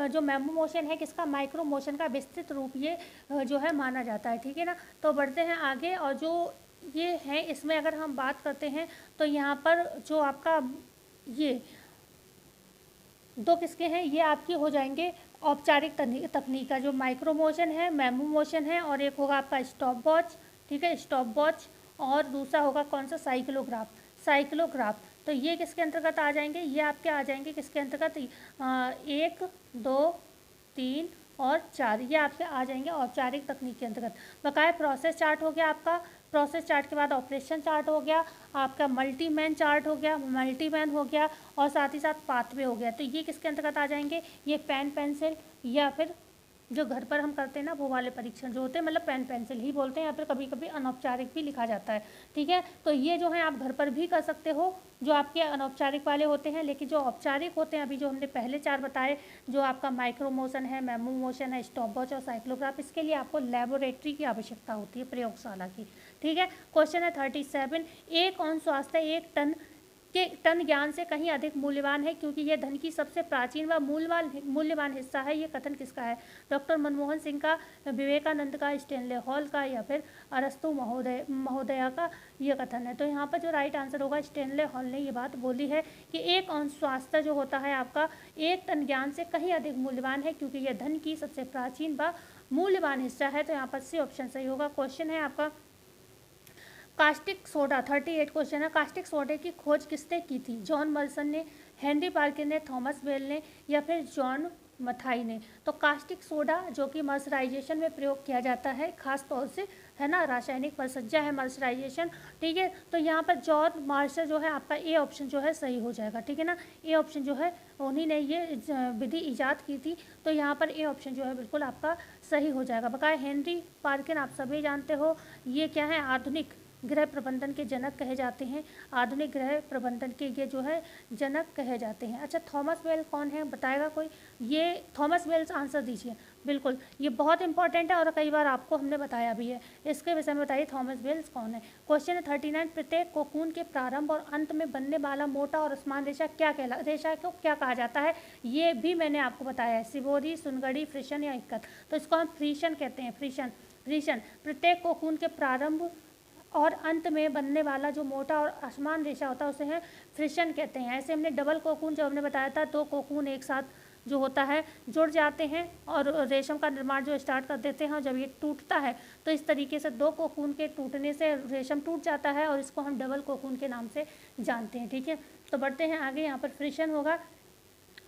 जो मेमो मोशन है किसका? माइक्रो मोशन का विस्तृत रूप ये जो है माना जाता है, ठीक है ना। तो बढ़ते हैं आगे, और जो ये है इसमें अगर हम बात करते हैं तो यहाँ पर जो आपका ये दो किसके हैं, ये आपकी हो जाएंगे औपचारिक तकनीक का, जो माइक्रो मोशन है, मेमो मोशन है, और एक होगा आपका स्टॉप वॉच, ठीक है, स्टॉप वॉच, और दूसरा होगा कौन सा? साइक्लोग्राफ। तो ये किसके अंतर्गत आ जाएंगे? ये आपके आ जाएंगे किसके अंतर्गत? 1, 2, 3 और 4, ये आपके आ जाएंगे औपचारिक तकनीक के अंतर्गत। बकाया प्रोसेस चार्ट हो गया आपका, प्रोसेस चार्ट के बाद ऑपरेशन चार्ट हो गया आपका, मल्टीमैन चार्ट हो गया, मल्टीमैन हो गया, और साथ ही साथ पाथवे हो गया। तो ये किसके अंतर्गत आ जाएंगे? ये पेन पेंसिल या फिर जो घर पर हम करते हैं ना वो वाले परीक्षण जो होते हैं, मतलब पेन पेंसिल ही बोलते हैं, या फिर कभी कभी अनौपचारिक भी लिखा जाता है, ठीक है। तो ये जो है आप घर पर भी कर सकते हो, जो आपके अनौपचारिक वाले होते हैं। लेकिन जो औपचारिक होते हैं अभी जो हमने पहले 4 बताए, जो आपका माइक्रो मोशन है, मेमो मोशन है, स्टॉप वॉच और साइक्लोग्राफ, इसके लिए आपको लेबोरेटरी की आवश्यकता होती है, प्रयोगशाला की, ठीक है। क्वेश्चन है 37, एक औन स्वास्थ्य 1 टन ज्ञान से कहीं अधिक मूल्यवान है क्योंकि यह धन की सबसे प्राचीन व मूल्यवान हिस्सा है। ये कथन किसका है? डॉक्टर मनमोहन सिंह का, विवेकानंद का, स्टेनले हॉल का, या फिर अरस्तु महोदया का ये कथन है। तो यहाँ पर जो राइट आंसर होगा, स्टेनले हॉल ने ये बात बोली है कि एक औंस स्वास्थ्य जो होता है आपका 1 टन ज्ञान से कहीं अधिक मूल्यवान है क्योंकि यह धन की सबसे प्राचीन व मूल्यवान हिस्सा है। तो यहाँ पर सी ऑप्शन सही होगा। क्वेश्चन है आपका कास्टिक सोडा, 38 क्वेश्चन है। कास्टिक सोडे की खोज किसने की थी? जॉन मर्सन ने, हेनरी पार्कर ने, थॉमस बेल ने, या फिर जॉन मथाई ने। तो कास्टिक सोडा जो कि मर्सराइजेशन में प्रयोग किया जाता है खास तौर से, है ना, रासायनिक परिसज्जा है मर्सराइजेशन, ठीक है। तो यहाँ पर जॉन मार्शल जो है आपका ए ऑप्शन जो है सही हो जाएगा, ठीक है ना। ए ऑप्शन जो है उन्हीं ने ये विधि ईजाद की थी, तो यहाँ पर ए ऑप्शन जो है बिल्कुल आपका सही हो जाएगा। बकाया हेनरी पार्किन आप सभी जानते हो ये क्या है? आधुनिक गृह प्रबंधन के जनक कहे जाते हैं, आधुनिक गृह प्रबंधन के ये जो है जनक कहे जाते हैं। अच्छा, थॉमस वेल कौन है, बताएगा कोई? ये थॉमस वेल्स आंसर दीजिए। बिल्कुल, ये बहुत इंपॉर्टेंट है और कई बार आपको हमने बताया भी है। इसके विषय में बताइए थॉमस वेल्स कौन है। क्वेश्चन है 39, प्रत्येक कोकून के प्रारंभ और अंत में बनने वाला मोटा और असमान रेशा रेशा को क्या कहा जाता है? ये भी मैंने आपको बताया है, सिबोरी, सुनगड़ी, फ्रिशन या इक्कत। तो इसको हम फ्रीशन कहते हैं, फ्रीशन। प्रत्येक कोकून के प्रारंभ और अंत में बनने वाला जो मोटा और असमान रेशा होता है उसे है फ्रिशन कहते हैं। ऐसे हमने डबल कोकून जब हमने बताया था, दो कोकून एक साथ जो होता है जुड़ जाते हैं और रेशम का निर्माण जो स्टार्ट कर देते हैं, और जब ये टूटता है तो इस तरीके से दो कोकून के टूटने से रेशम टूट जाता है और इसको हम डबल कोकून के नाम से जानते हैं। ठीक है, तो बढ़ते हैं आगे। यहाँ पर फ्रिशन होगा।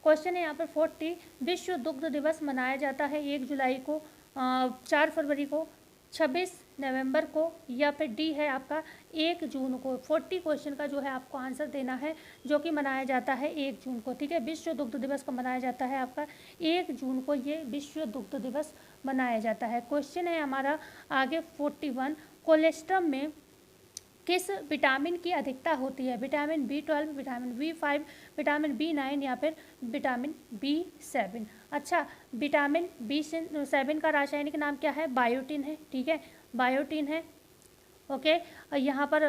क्वेश्चन है यहाँ पर 40, विश्व दुग्ध दिवस मनाया जाता है 1 जुलाई को, 4 फरवरी को, 26 नवंबर को, या फिर डी है आपका 1 जून को। 40 क्वेश्चन का जो है आपको आंसर देना है, जो कि मनाया जाता है 1 जून को। ठीक है, विश्व दुग्ध दिवस को मनाया जाता है आपका 1 जून को, ये विश्व दुग्ध दिवस मनाया जाता है। क्वेश्चन है हमारा आगे 41, कोलेस्ट्रम में किस विटामिन की अधिकता होती है? Vitamin B12, vitamin B5, vitamin B9 या फिर विटामिन B7। अच्छा, विटामिन B7 का रासायनिक नाम क्या है? बायोटिन है। ठीक है, बायोटिन है। ओके, और यहाँ पर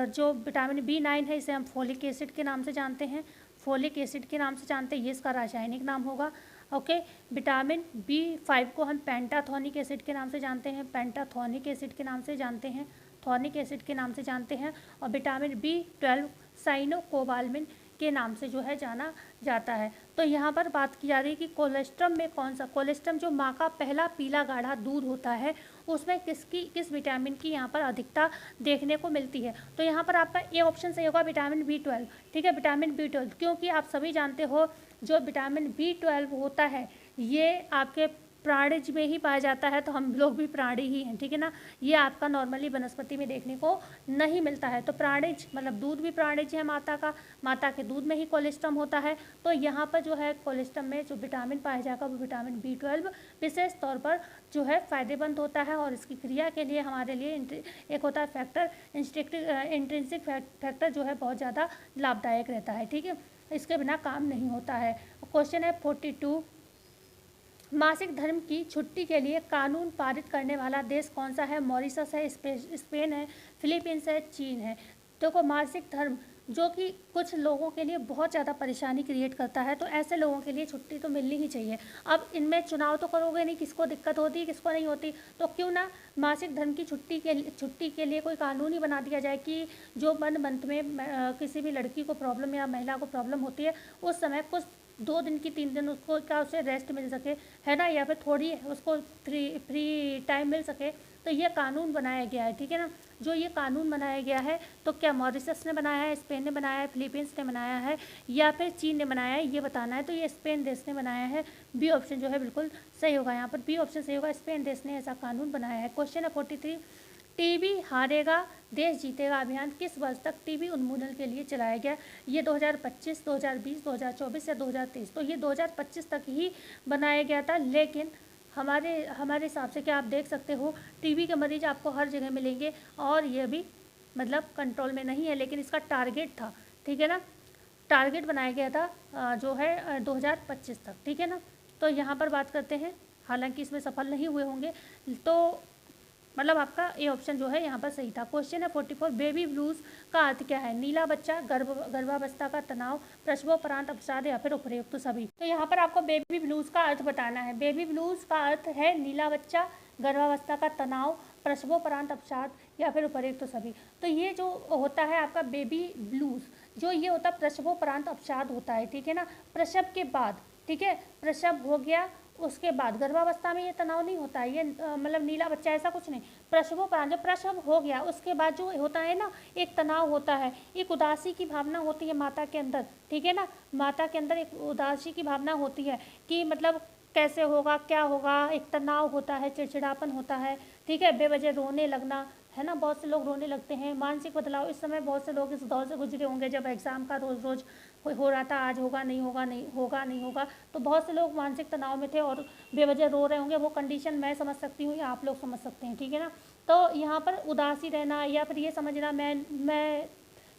जो विटामिन B9 है इसे हम फोलिक एसिड के नाम से जानते हैं, फोलिक एसिड के नाम से जानते हैं, ये इसका रासायनिक नाम होगा। ओके, विटामिन B5 को हम पेंटाथोनिक एसिड के नाम से जानते हैं, पेंटाथोनिक एसिड के नाम से जानते हैं, थोनिक एसिड के नाम से जानते हैं। और विटामिन B12 साइनोकोबाल्मिन के नाम से जो है जाना जाता है। तो यहाँ पर बात की जा रही है कि कोलेस्ट्रम में कौन सा, कोलेस्ट्रम जो माँ का पहला पीला गाढ़ा दूध होता है उसमें किस विटामिन की यहाँ पर अधिकता देखने को मिलती है? तो यहाँ पर आपका ए ऑप्शन सही होगा, विटामिन B12। ठीक है, विटामिन B12, क्योंकि आप सभी जानते हो जो विटामिन B12 होता है ये आपके प्राणिज में ही पाया जाता है, तो हम लोग भी प्राणी ही हैं। ठीक है ना, ये आपका नॉर्मली वनस्पति में देखने को नहीं मिलता है। तो प्राणिज मतलब दूध भी प्राणिज है माता का, माता के दूध में ही कोलेस्ट्रम होता है। तो यहाँ पर जो है कोलेस्ट्रम में जो विटामिन पाया जाएगा वो विटामिन B12 विशेष तौर पर जो है फ़ायदेमंद होता है, और इसकी क्रिया के लिए हमारे लिए एक होता है फैक्टर, इंट्रिंसिक फैक्टर जो है बहुत ज़्यादा लाभदायक रहता है। ठीक है, इसके बिना काम नहीं होता है। क्वेश्चन है 42, मासिक धर्म की छुट्टी के लिए कानून पारित करने वाला देश कौन सा है? मॉरिशस है, स्पेन है, फिलीपींस है, चीन है। देखो, मासिक धर्म जो कि कुछ लोगों के लिए बहुत ज़्यादा परेशानी क्रिएट करता है, तो ऐसे लोगों के लिए छुट्टी तो मिलनी ही चाहिए। अब इनमें चुनाव तो करोगे नहीं, किसको दिक्कत होती किसको नहीं होती, तो क्यों ना मासिक धर्म की छुट्टी के लिए कोई कानून ही बना दिया जाए कि जो मंथ में किसी भी लड़की को प्रॉब्लम या महिला को प्रॉब्लम होती है उस समय कुछ 2 दिन की 3 दिन उसको क्या उसे रेस्ट मिल सके, है ना, या फिर थोड़ी उसको फ्री टाइम मिल सके। तो ये कानून बनाया गया है। ठीक है ना, जो ये कानून बनाया गया है तो क्या मॉरिशस ने बनाया है, स्पेन ने बनाया है, फिलीपींस ने बनाया है या फिर चीन ने बनाया है, ये बताना है। तो ये स्पेन देश ने बनाया है। बी ऑप्शन जो है बिल्कुल सही होगा, यहाँ पर बी ऑप्शन सही होगा, स्पेन देश ने ऐसा कानून बनाया है। क्वेश्चन है 43, टीबी हारेगा देश जीतेगा अभियान किस वर्ष तक टीबी उन्मूलन के लिए चलाया गया? ये 2025, 2020, 2024 या 2023? तो ये 2025 तक ही बनाया गया था, लेकिन हमारे हिसाब से क्या आप देख सकते हो टीबी के मरीज आपको हर जगह मिलेंगे और ये भी मतलब कंट्रोल में नहीं है, लेकिन इसका टारगेट था। ठीक है ना, टारगेट बनाया गया था जो है 2025 तक। ठीक है ना, तो यहाँ पर बात करते हैं, हालांकि इसमें सफल नहीं हुए होंगे, तो मतलब आपका ए ऑप्शन जो है यहाँ पर सही था। क्वेश्चन है 44, बेबी ब्लूज का अर्थ क्या है? नीला बच्चा, गर्भावस्था का तनाव, प्रसवोपरांत अवसाद या फिर उपयुक्त सभी। तो यहाँ पर आपको बेबी ब्लूज का अर्थ बताना है। बेबी ब्लूज का अर्थ है नीला बच्चा, गर्भावस्था का तनाव, प्रसवोपरांत अवसाद या फिर उपयुक्त सभी। तो ये जो होता है आपका बेबी ब्लूज, जो ये होता है प्रसवोपरांत अवसाद होता है। ठीक है ना, प्रसव के बाद, ठीक है, प्रसव हो गया उसके बाद, गर्भावस्था में ये तनाव नहीं होता है, ये मतलब नीला बच्चा ऐसा कुछ नहीं। प्रसवोपरांत, जब प्रसव हो गया उसके बाद जो होता है ना, एक तनाव होता है, एक उदासी की भावना होती है माता के अंदर। ठीक है ना, माता के अंदर एक उदासी की भावना होती है कि मतलब कैसे होगा, क्या होगा, एक तनाव होता है, चिड़चिड़ापन होता है। ठीक है, बेवजह रोने लगना, है ना। बहुत से लोग रोने लगते हैं। मानसिक बदलाव, इस समय बहुत से लोग इस दौर से गुजरे होंगे जब एग्ज़ाम का रोज़ रोज़ हो रहा था, आज होगा नहीं होगा, नहीं होगा नहीं होगा, तो बहुत से लोग मानसिक तनाव में थे और बेवजह रो रहे होंगे। वो कंडीशन मैं समझ सकती हूँ या आप लोग समझ सकते हैं, ठीक है ना। तो यहाँ पर उदासी रहना या फिर ये समझना मैं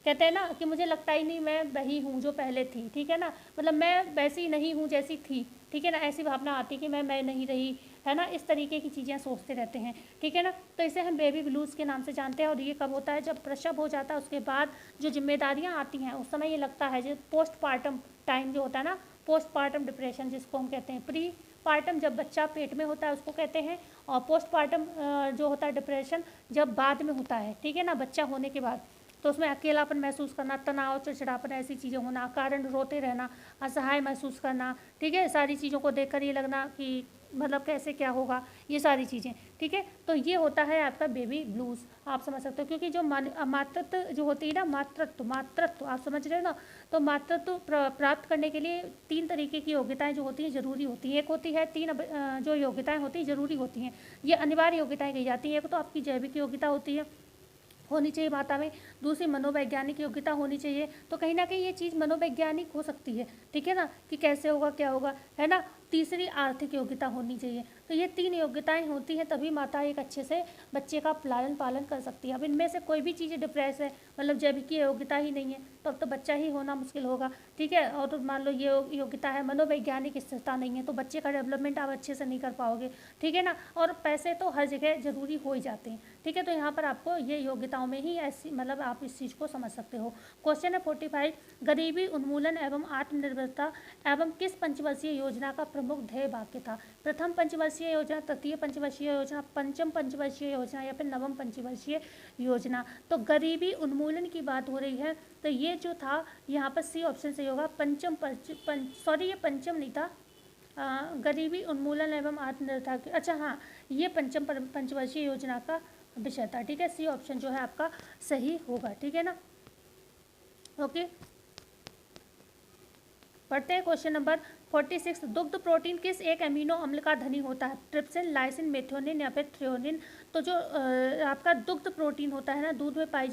कहते हैं ना कि मुझे लगता ही नहीं मैं वही हूँ जो पहले थी, ठीक है ना, मतलब मैं वैसी नहीं हूँ जैसी थी, ठीक है ना, ऐसी भावना आती कि मैं नहीं रही, है ना, इस तरीके की चीज़ें सोचते रहते हैं, ठीक है ना। तो इसे हम बेबी ब्लूज़ के नाम से जानते हैं। और ये कब होता है? जब प्रसव हो जाता है उसके बाद जो जिम्मेदारियाँ आती हैं उस समय ये लगता है, जो पोस्टपार्टम टाइम जो होता है ना, पोस्टपार्टम डिप्रेशन जिसको हम कहते हैं, प्री पार्टम जब बच्चा पेट में होता है उसको कहते हैं, और पोस्टपार्टम जो होता है डिप्रेशन जब बाद में होता है, ठीक है ना, बच्चा होने के बाद। तो उसमें अकेलापन महसूस करना, तनाव, चिड़चिड़ापन, ऐसी चीज़ें होना, कारण रोते रहना, असहाय महसूस करना, ठीक है, सारी चीज़ों को देखकर ये लगना कि मतलब कैसे क्या होगा, ये सारी चीज़ें, ठीक है। तो ये होता है आपका बेबी ब्लूज़, आप समझ सकते हो। क्योंकि जो मातृत्व जो होती है ना, मातृत्व आप समझ रहे हो ना, तो मातृत्व प्राप्त करने के लिए 3 तरीके की योग्यताएं जो होती हैं ज़रूरी होती हैं। एक होती है 3 जो योग्यताएं होती हैं ज़रूरी होती हैं, ये अनिवार्य योग्यताएं कही जाती हैं। एक तो आपकी जैविक योग्यता होती है, होनी चाहिए माता में। दूसरी मनोवैज्ञानिक योग्यता होनी चाहिए। तो कहीं ना कहीं ये चीज़ मनोवैज्ञानिक हो सकती है, ठीक है ना, कि कैसे होगा क्या होगा, है ना। तीसरी आर्थिक योग्यता होनी चाहिए। तो ये 3 योग्यताएं होती हैं तभी माता एक अच्छे से बच्चे का लालन पालन कर सकती है। अब इनमें से कोई भी चीज़ डिप्रेस है, मतलब जैविक योग्यता ही नहीं है, तो अब तो बच्चा ही होना मुश्किल होगा, ठीक है। और तो मान लो ये योग्यता है, मनोवैज्ञानिक स्थिरता नहीं है, तो बच्चे का डेवलपमेंट आप अच्छे से नहीं कर पाओगे, ठीक है ना। और पैसे तो हर जगह ज़रूरी हो ही जाते हैं, ठीक है। तो यहाँ पर आपको ये योग्यताओं में ही ऐसी, मतलब आप इस चीज़ को समझ सकते हो। क्वेश्चन है 45, गरीबी उन्मूलन एवं आत्मनिर्भरता एवं किस पंचवर्षीय योजना का प्रमुख ध्येय वाक्य था? प्रथम पंचवर्षीय योजना, तृतीय पंचवर्षीय योजना, पंचम पंचवर्षीय योजना या फिर नवम पंचवर्षीय योजना। तो गरीबी उन्मूलन की बात हो रही है, तो ये जो था यहाँ पर सी ऑप्शन से होगा। ये पंचम नहीं था, गरीबी उन्मूलन एवं आत्मनिर्भरता की, अच्छा हाँ, ये पंचम पंचवर्षीय योजना का विषय था, ठीक है। सी ऑप्शन जो है आपका सही होगा, ठीक है ना। ओके, पढ़ते हैं क्वेश्चन नंबर 46। दुग्ध प्रोटीन किस एक अमीनो अम्ल का धनी होता है? ट्रिप्सिन, लाइसिन, मेथियोनिन या फिर थ्रेओनिन। तो जो आपका दुग्ध प्रोटीन होता है ना, दूध में पाई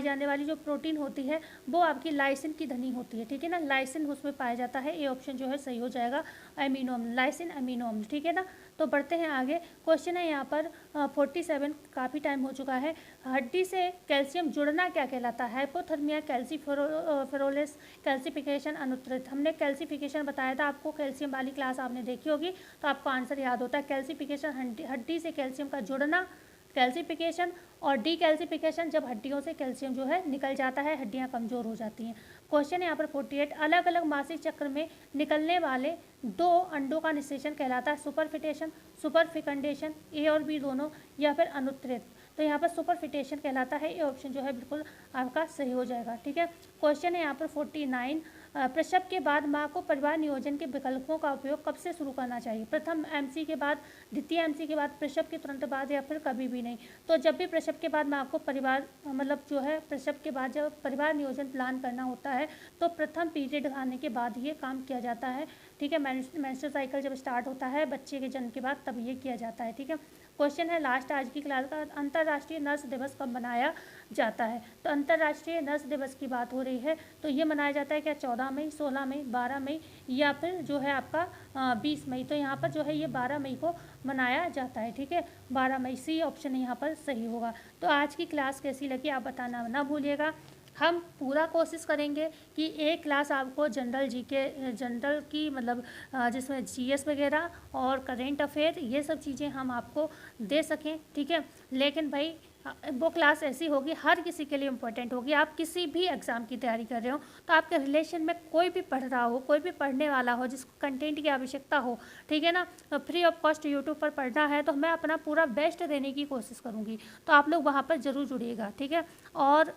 जाने वाली जो प्रोटीन होती है वो आपकी लाइसिन की धनी होती है, ठीक है ना। लाइसिन उसमें पाया जाता है, ये ऑप्शन जो है सही हो जाएगा, अमीनो अम्ल, लाइसिन अमीनो अम्ल, ठीक है ना। तो बढ़ते हैं आगे। क्वेश्चन है यहाँ पर 47, काफ़ी टाइम हो चुका है। हड्डी से कैल्शियम जुड़ना क्या कहलाता है? हाइपोथर्मिया, कैल्सीफेरोलिस, कैल्सिफिकेशन, अनुत्तरित। हमने कैल्सिफिकेशन बताया था आपको, कैल्शियम वाली क्लास आपने देखी होगी, तो आपको आंसर याद होता है। कैल्सिफिकेशन हड्डी से कैल्शियम का जुड़ना, कैल्सिफिकेशन, और डीकैल्सिफिकेशन जब हड्डियों से कैल्शियम जो है निकल जाता है, हड्डियां कमज़ोर हो जाती हैं। क्वेश्चन है यहाँ पर 48, अलग अलग मासिक चक्र में निकलने वाले 2 अंडों का निषेचन कहलाता है? सुपरफिटेशन, सुपरफिकंडेशन, ए और बी दोनों, या फिर अनुत्तरित। तो यहाँ पर सुपरफिटेशन कहलाता है, ये ऑप्शन जो है बिल्कुल आपका सही हो जाएगा, ठीक है। क्वेश्चन है यहाँ पर 49, प्रसव के बाद माँ को परिवार नियोजन के विकल्पों का उपयोग कब से शुरू करना चाहिए? प्रथम एमसी के बाद, द्वितीय एमसी के बाद, प्रसव के तुरंत बाद, या फिर कभी भी नहीं? तो जब भी प्रसव के बाद माँ को परिवार, मतलब जो है प्रसव के बाद जब परिवार नियोजन प्लान करना होता है तो प्रथम पीरियड आने के बाद ये काम किया जाता है, ठीक है। मेंस्ट्रुअल साइकिल जब स्टार्ट होता है बच्चे के जन्म के बाद तब ये किया जाता है, ठीक है। क्वेश्चन है लास्ट आज की क्लास का, अंतर्राष्ट्रीय नर्स दिवस कब मनाया जाता है? तो अंतर्राष्ट्रीय नर्स दिवस की बात हो रही है, तो ये मनाया जाता है क्या 14 मई, 16 मई, 12 मई, या फिर जो है आपका 20 मई? तो यहाँ पर जो है ये 12 मई को मनाया जाता है, ठीक है, 12 मई, सी ऑप्शन यहाँ पर सही होगा। तो आज की क्लास कैसी लगी आप बताना ना भूलिएगा। हम पूरा कोशिश करेंगे कि एक क्लास आपको जनरल जीके, जनरल की मतलब जिसमें जीएस वगैरह और करेंट अफेयर ये सब चीज़ें हम आपको दे सकें, ठीक है। लेकिन भाई वो क्लास ऐसी होगी, हर किसी के लिए इम्पोर्टेंट होगी। आप किसी भी एग्ज़ाम की तैयारी कर रहे हो तो आपके रिलेशन में कोई भी पढ़ रहा हो, कोई भी पढ़ने वाला हो जिसको कंटेंट की आवश्यकता हो, ठीक है ना, फ्री ऑफ कॉस्ट यूट्यूब पर पढ़ना है तो मैं अपना पूरा बेस्ट देने की कोशिश करूँगी। तो आप लोग वहाँ पर ज़रूर जुड़िएगा, ठीक है। और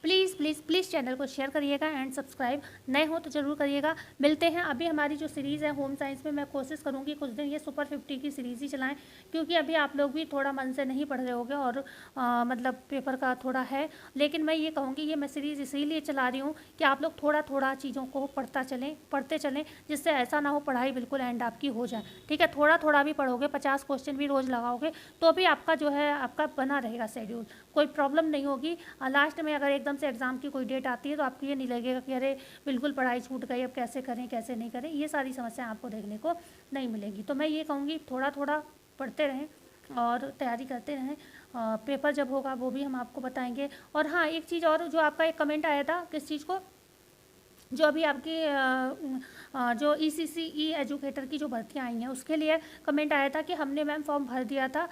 प्लीज़ प्लीज़ प्लीज़ चैनल को शेयर करिएगा एंड सब्सक्राइब नए हो तो ज़रूर करिएगा। मिलते हैं। अभी हमारी जो सीरीज़ है होम साइंस में, मैं कोशिश करूँगी कुछ दिन ये सुपर 50 की सीरीज़ ही चलाएं, क्योंकि अभी आप लोग भी थोड़ा मन से नहीं पढ़ रहे होगे और मतलब पेपर का थोड़ा है। लेकिन मैं ये कहूँगी ये मैं सीरीज़ इसीलिए चला रही हूँ कि आप लोग थोड़ा थोड़ा चीज़ों को पढ़ते चलें, जिससे ऐसा ना हो पढ़ाई बिल्कुल एंड आपकी हो जाए। ठीक है, थोड़ा थोड़ा भी पढ़ोगे, 50 क्वेश्चन भी रोज़ लगाओगे तो भी आपका जो है आपका बना रहेगा शेड्यूल, कोई प्रॉब्लम नहीं होगी। लास्ट में अगर एकदम से एग्ज़ाम की कोई डेट आती है तो आपको ये नहीं लगेगा कि अरे बिल्कुल पढ़ाई छूट गई, अब कैसे करें कैसे नहीं करें, ये सारी समस्याएं आपको देखने को नहीं मिलेंगी। तो मैं ये कहूँगी थोड़ा थोड़ा पढ़ते रहें और तैयारी करते रहें। पेपर जब होगा वो भी हम आपको बताएंगे। और हाँ, एक चीज़ और, जो आपका एक कमेंट आया था किस चीज़ को, जो अभी आपकी जो ECCE एजुकेटर की जो भर्तियाँ आई हैं उसके लिए कमेंट आया था कि हमने मैम फॉर्म भर दिया था,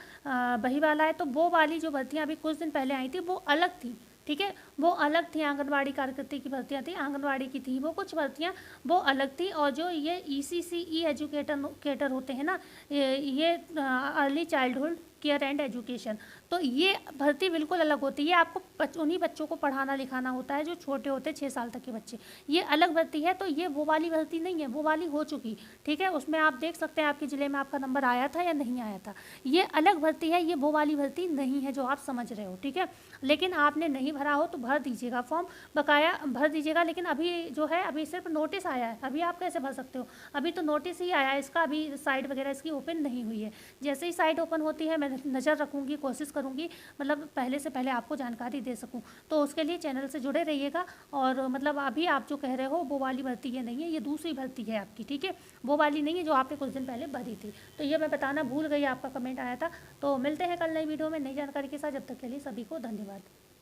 वही वाला है। तो वो वाली जो भर्तियाँ अभी कुछ दिन पहले आई थी वो अलग थी। ठीक है, वो अलग थी, आंगनवाड़ी कार्यकर्ता की भर्तियाँ थी, आंगनवाड़ी की थी वो कुछ भर्तियाँ, वो अलग थी। और जो ये ECCE एजुकेटर होते हैं ना, ये early childhood care and education, तो ये भर्ती बिल्कुल अलग होती है। ये आपको उन्हीं बच्चों को पढ़ाना लिखाना होता है जो छोटे होते हैं, 6 साल तक के बच्चे। ये अलग भर्ती है, तो ये वो वाली भर्ती नहीं है, वो वाली हो चुकी। ठीक है, उसमें आप देख सकते हैं आपके ज़िले में आपका नंबर आया था या नहीं आया था। ये अलग भर्ती है, ये वो वाली भर्ती नहीं है जो आप समझ रहे हो। ठीक है, लेकिन आपने नहीं भरा हो तो भर दीजिएगा फॉर्म, बकाया भर दीजिएगा। लेकिन अभी जो है अभी सिर्फ नोटिस आया है, अभी आप कैसे भर सकते हो, अभी तो नोटिस ही आया है इसका, अभी साइट वगैरह इसकी ओपन नहीं हुई है। जैसे ही साइट ओपन होती है मैं नज़र रखूँगी, कोशिश करूँगी मतलब पहले से पहले आपको जानकारी दे सकूँ। तो उसके लिए चैनल से जुड़े रहिएगा। और मतलब अभी आप जो कह रहे हो वो वाली भर्ती ये नहीं है, ये दूसरी भर्ती है आपकी। ठीक है, वो वाली नहीं है जो आपने कुछ दिन पहले भरी थी। तो ये मैं बताना भूल गई, आपका कमेंट आया था। तो मिलते हैं कल नई वीडियो में नई जानकारी के साथ, जब तक के लिए सभी को धन्यवाद।